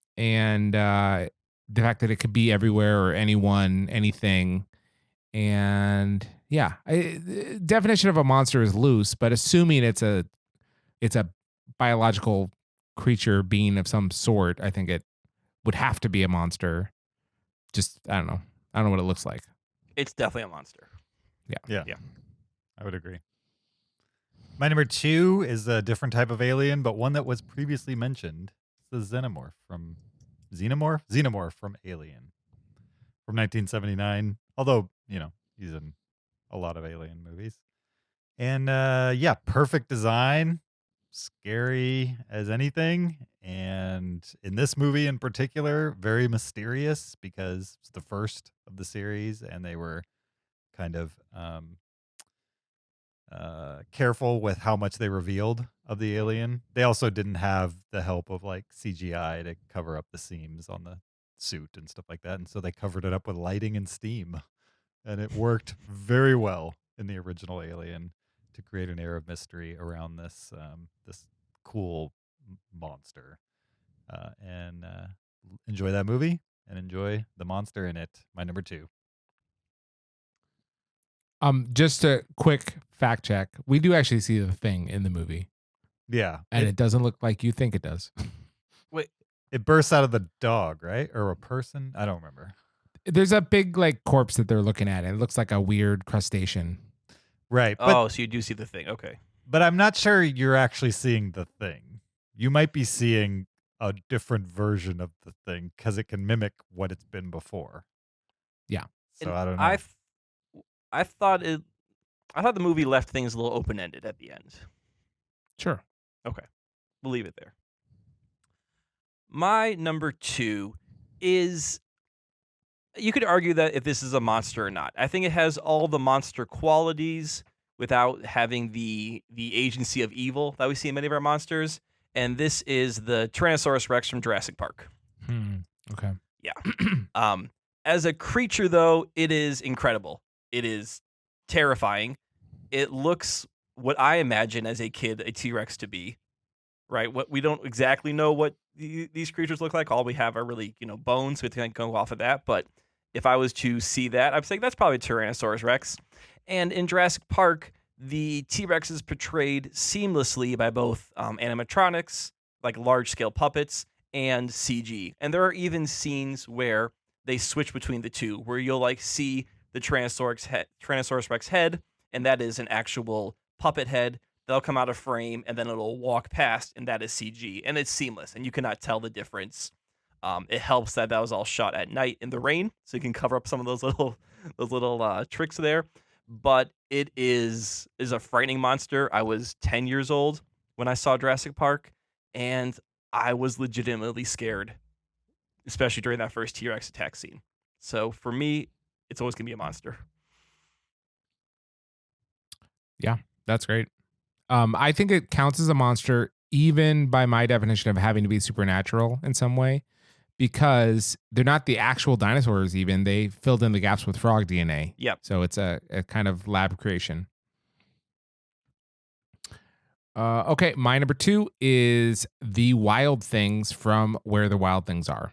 the fact that it could be everywhere or anyone, anything. And yeah, definition of a monster is loose, but assuming it's a biological creature, being of some sort, I think it would have to be a monster. Just, I don't know what it looks like. It's definitely a monster. Yeah. I would agree. My number 2 is a different type of alien, but one that was previously mentioned. It's the Xenomorph from Alien from 1979. Although, he's in a lot of Alien movies. And perfect design, scary as anything. And in this movie in particular, very mysterious because it's the first of the series and they were kind of careful with how much they revealed of the alien. They also didn't have the help of like CGI to cover up the seams on the suit and stuff like that. And so they covered it up with lighting and steam. And it worked very well in the original Alien to create an air of mystery around this cool monster. And enjoy that movie and enjoy the monster in it. My number 2. Just a quick fact check. We do actually see the Thing in the movie. Yeah. And it doesn't look like you think it does. Wait. It bursts out of the dog, right? Or a person? I don't remember. There's a big like corpse that they're looking at. And it looks like a weird crustacean. Right. But, so you do see the Thing. Okay. But I'm not sure you're actually seeing the Thing. You might be seeing a different version of the thing because it can mimic what it's been before. Yeah. So And I don't know. I thought the movie left things a little open ended at the end. Sure. Okay, we'll leave it there. My number 2 is, you could argue that if this is a monster or not. I think it has all the monster qualities without having the agency of evil that we see in many of our monsters. And this is the Tyrannosaurus Rex from Jurassic Park. Okay. Yeah. As a creature, though, it is incredible. It is terrifying. It looks what I imagine as a kid a T-Rex to be. Right? What we don't exactly know what these creatures look like. All we have are really, bones. So we can go off of that. But if I was to see that, I'd say that's probably Tyrannosaurus Rex. And in Jurassic Park, the T-Rex is portrayed seamlessly by both animatronics, like large-scale puppets, and CG. And there are even scenes where they switch between the two, where you'll see the Tyrannosaurus Rex head, and that is an actual puppet head. They'll come out of frame, and then it'll walk past, and that is CG, and it's seamless, and you cannot tell the difference. It helps that was all shot at night in the rain, so you can cover up some of those little tricks there. But it is a frightening monster. I was 10 years old when I saw Jurassic Park, and I was legitimately scared, especially during that first T-Rex attack scene. So for me, it's always gonna be a monster. Yeah, that's great. I think it counts as a monster, even by my definition of having to be supernatural in some way, because they're not the actual dinosaurs. Even they filled in the gaps with frog DNA. Yep. So it's a kind of lab creation. Okay, my number 2 is the Wild Things from Where the Wild Things Are.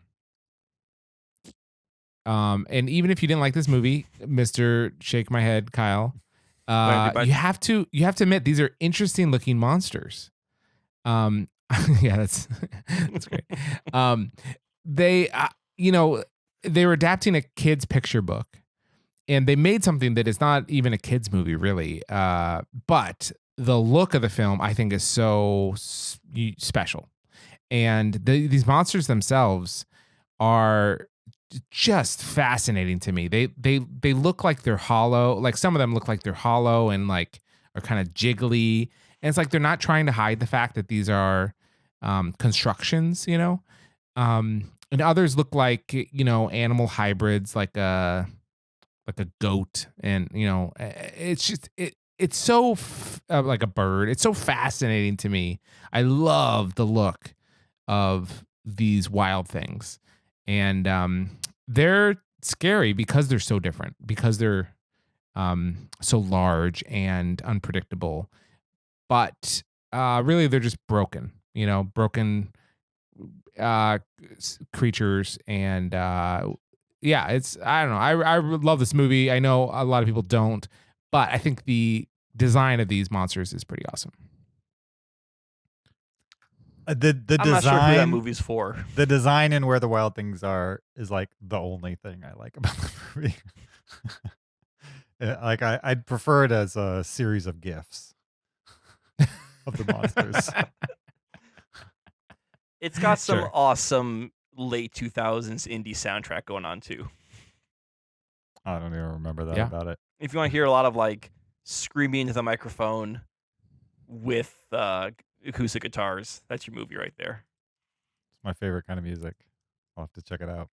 And even if you didn't like this movie, Mr. Shake My Head, Kyle, you have to admit these are interesting looking monsters. Yeah, that's great. They they were adapting a kid's picture book, and they made something that is not even a kid's movie really. But the look of the film, I think, is so special, and these monsters themselves are just fascinating to me. They look like they're hollow. Like some of them look like they're hollow and are kind of jiggly. And it's like they're not trying to hide the fact that these are constructions, and others look like animal hybrids, like a goat, and it's just it's so like a bird. It's so fascinating to me. I love the look of these wild things. And they're scary because they're so different, because they're so large and unpredictable. But really, they're just broken, broken creatures. And yeah, I don't know. I love this movie. I know a lot of people don't, but I think the design of these monsters is pretty awesome. The I'm design, not sure who that movie's for. The design and Where the Wild Things Are is like the only thing I like about the movie. I'd prefer it as a series of GIFs of the monsters. It's got some awesome late 2000s indie soundtrack going on too. I don't even remember that about it. If you want to hear a lot of screaming into the microphone with acoustic guitars, that's your movie right there. It's my favorite kind of music. I'll have to check it out.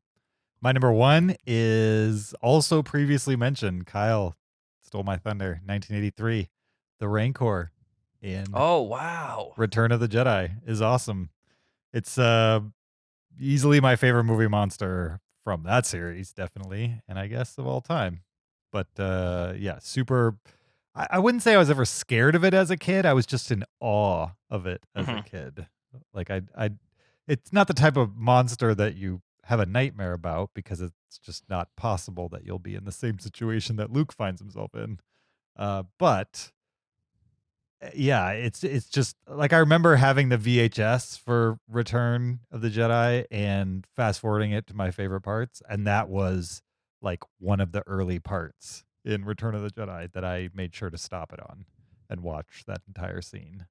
My number 1 is also previously mentioned. Kyle stole my thunder. 1983, The Rancor in Return of the Jedi is awesome. It's easily my favorite movie monster from that series, definitely, and I guess of all time. But yeah, super. I wouldn't say I was ever scared of it as a kid. I was just in awe of it as a kid. Like it's not the type of monster that you have a nightmare about, because it's just not possible that you'll be in the same situation that Luke finds himself in. But yeah, it's just like, I remember having the VHS for Return of the Jedi and fast forwarding it to my favorite parts, and that was like one of the early parts in Return of the Jedi that I made sure to stop it on and watch that entire scene.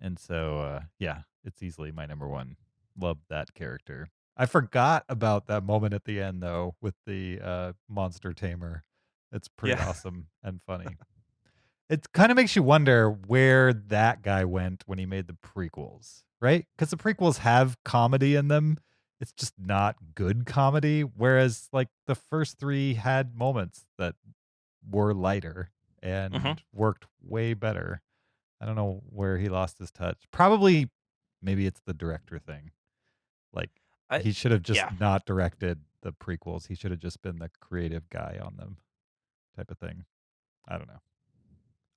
And so, yeah, it's easily my number one. Love that character. I forgot about that moment at the end, though, with the monster tamer. It's pretty Yeah. awesome and funny. It kind of makes you wonder where that guy went when he made the prequels, right? Because the prequels have comedy in them. It's just not good comedy. Whereas, like, the first three had moments that were lighter and Mhm. worked way better. I don't know where he lost his touch. Probably, maybe it's the director thing. Like, I he should have just yeah. not directed the prequels. He should have just been the creative guy on them, type of thing. I don't know.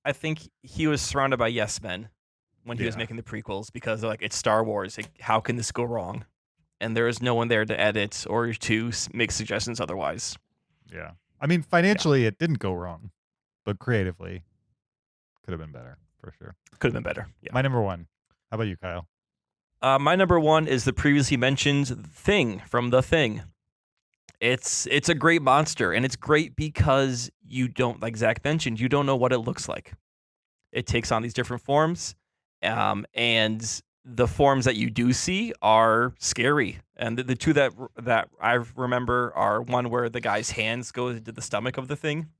I think he was surrounded by yes men when he was Yeah. making the prequels because they're like, it's Star Wars. Like, how can this go wrong? And there is no one there to edit or to make suggestions otherwise. Yeah. I mean, financially, it didn't go wrong, but creatively, could have been better for sure. Could have been better. Yeah. My number one. How about you, Kyle? My number one is the previously mentioned Thing from The Thing. It's a great monster, and it's great because you don't, like Zach mentioned, you don't know what it looks like. It takes on these different forms, and the forms that you do see are scary. And the two that I remember are one where the guy's hands go into the stomach of the Thing,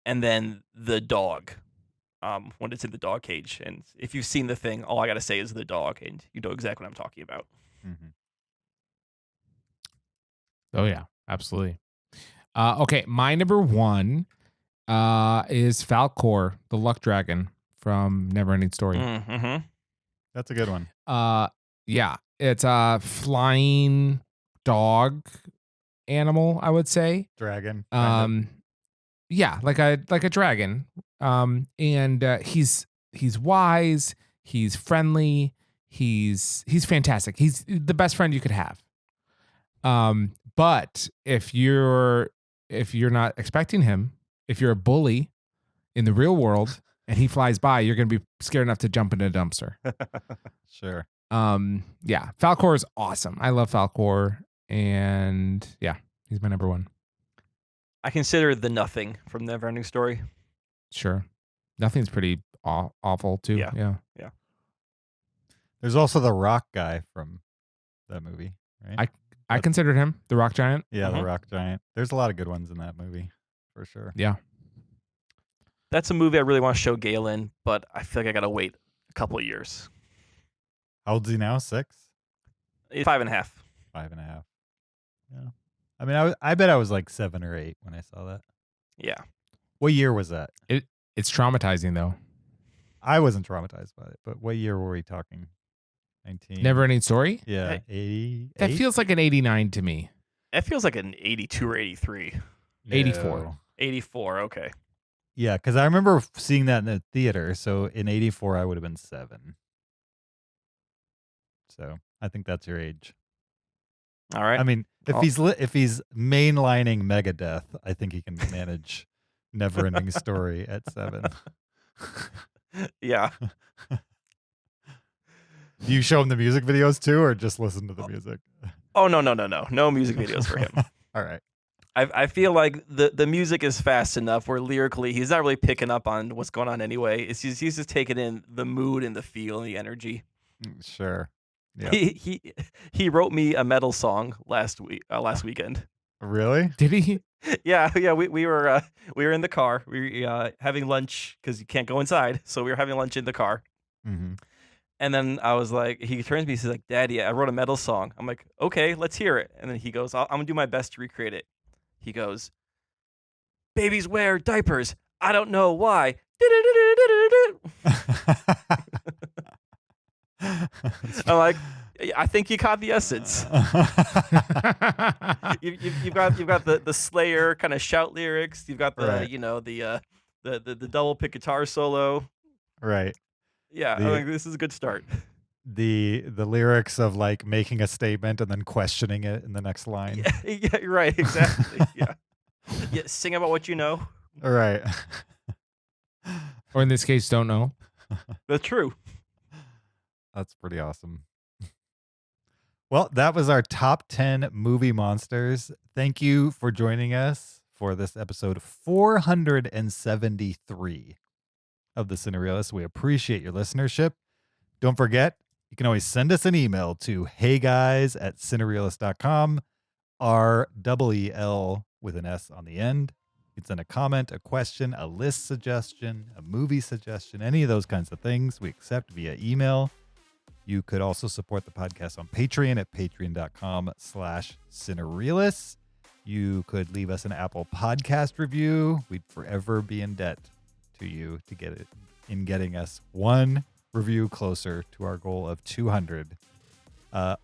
and then the dog. When it's in the dog cage. And if you've seen The Thing, all I gotta say is the dog, and you know exactly what I'm talking about. Mm-hmm. Oh yeah, absolutely. Okay, my number one is Falcor, the Luck Dragon from Neverending Story. Mm-hmm. That's a good one. Yeah, it's a flying dog animal, I would say. Dragon. kind of. Yeah, like a dragon. And he's wise, he's friendly, he's fantastic. He's the best friend you could have. But if you're not expecting him, if you're a bully in the real world and he flies by, you're going to be scared enough to jump in a dumpster. Sure. Yeah, Falcor is awesome. I love Falcor, and yeah, he's my number one. I consider the Nothing from Neverending Story. Sure. Nothing's pretty awful too. Yeah. Yeah. There's also the rock guy from that movie, right? I considered him the rock giant. Yeah, Mhm. the rock giant. There's a lot of good ones in that movie, for sure. Yeah. That's a movie I really want to show Galen, but I feel like I gotta wait a couple of years. How old's he now? 6? 5.5. 5.5. Yeah. I mean, I bet I was like 7 or 8 when I saw that. Yeah. What year was that? It's traumatizing though. I wasn't traumatized by it, but what year were we talking? 19. Neverending Story? Yeah, Hey, 80. That feels like an 89 to me. It feels like an 82 or 83. 84. 84, okay. Yeah, because I remember seeing that in the theater. So in 84, I would have been 7. So I think that's your age. All right. I mean, if Oh. if he's mainlining Megadeth, I think he can manage Neverending Story at 7. Yeah. Do you show him the music videos too, or just listen to the music? Oh, no. No music videos for him. All right. I feel like the music is fast enough where lyrically he's not really picking up on what's going on anyway. He's just taking in the mood and the feel and the energy. Sure. Yeah. He wrote me a metal song last weekend. Really? Did he? Yeah. We were in the car. We were having lunch because you can't go inside, so we were having lunch in the car. Mm-hmm. And then I was like, he turns to me, he's like, "Daddy, I wrote a metal song." I'm like, "Okay, let's hear it." And then he goes, I'm gonna do my best to recreate it. He goes, "Babies wear diapers. I don't know why." I'm like, I think you caught the essence. You've got the Slayer kind of shout lyrics. You've got the Right. the double pick guitar solo. Right. Yeah, The- I think this is a good start. The lyrics of like making a statement and then questioning it in the next line. Yeah, right, exactly. Yeah, sing about what you know. All right. Or in this case, don't know. That's true. That's pretty awesome. Well, that was our top 10 movie monsters. Thank you for joining us for this episode 473 of the Cinereelists. We appreciate your listenership. Don't forget, you can always send us an email to heyguys@cinereelist.com, REEL with an S on the end. You can send a comment, a question, a list suggestion, a movie suggestion, any of those kinds of things we accept via email. You could also support the podcast on Patreon at patreon.com/Cinereelists. You could leave us an Apple Podcast review. We'd forever be in debt to you to get it in getting us one review closer to our goal of 200.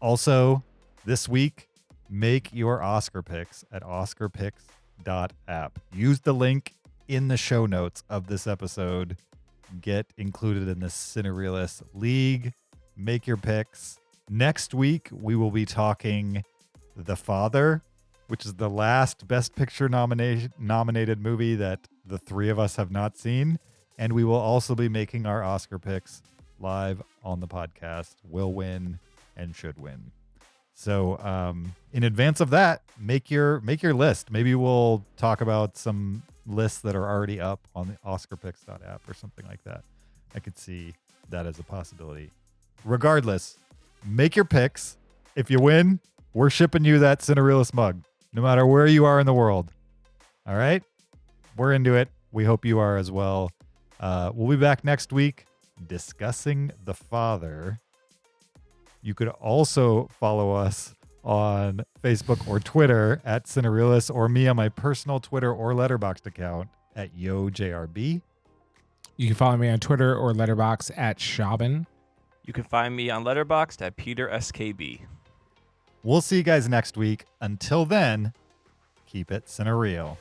Also, this week, make your Oscar picks at oscarpicks.app. Use the link in the show notes of this episode. Get included in the Cinereelists League. Make your picks. Next week, we will be talking The Father, which is the last Best Picture nominated movie that the three of us have not seen. And we will also be making our Oscar picks live on the podcast. Will win and should win. So in advance of that, make your list. Maybe we'll talk about some lists that are already up on the oscarpicks.app or something like that. I could see that as a possibility. Regardless, make your picks. If you win, we're shipping you that Cinereelist mug, no matter where you are in the world. All right? We're into it. We hope you are as well. We'll be back next week discussing The Father. You could also follow us on Facebook or Twitter at Cinereelists, or me on my personal Twitter or Letterboxd account at YoJRB. You can follow me on Twitter or Letterboxd at Shaban. You can find me on Letterboxd at PeterSKB. We'll see you guys next week. Until then, keep it Cinereal.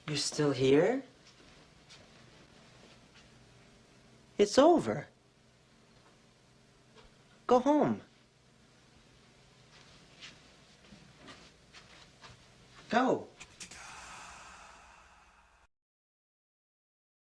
You're still here? It's over. Go home. Go.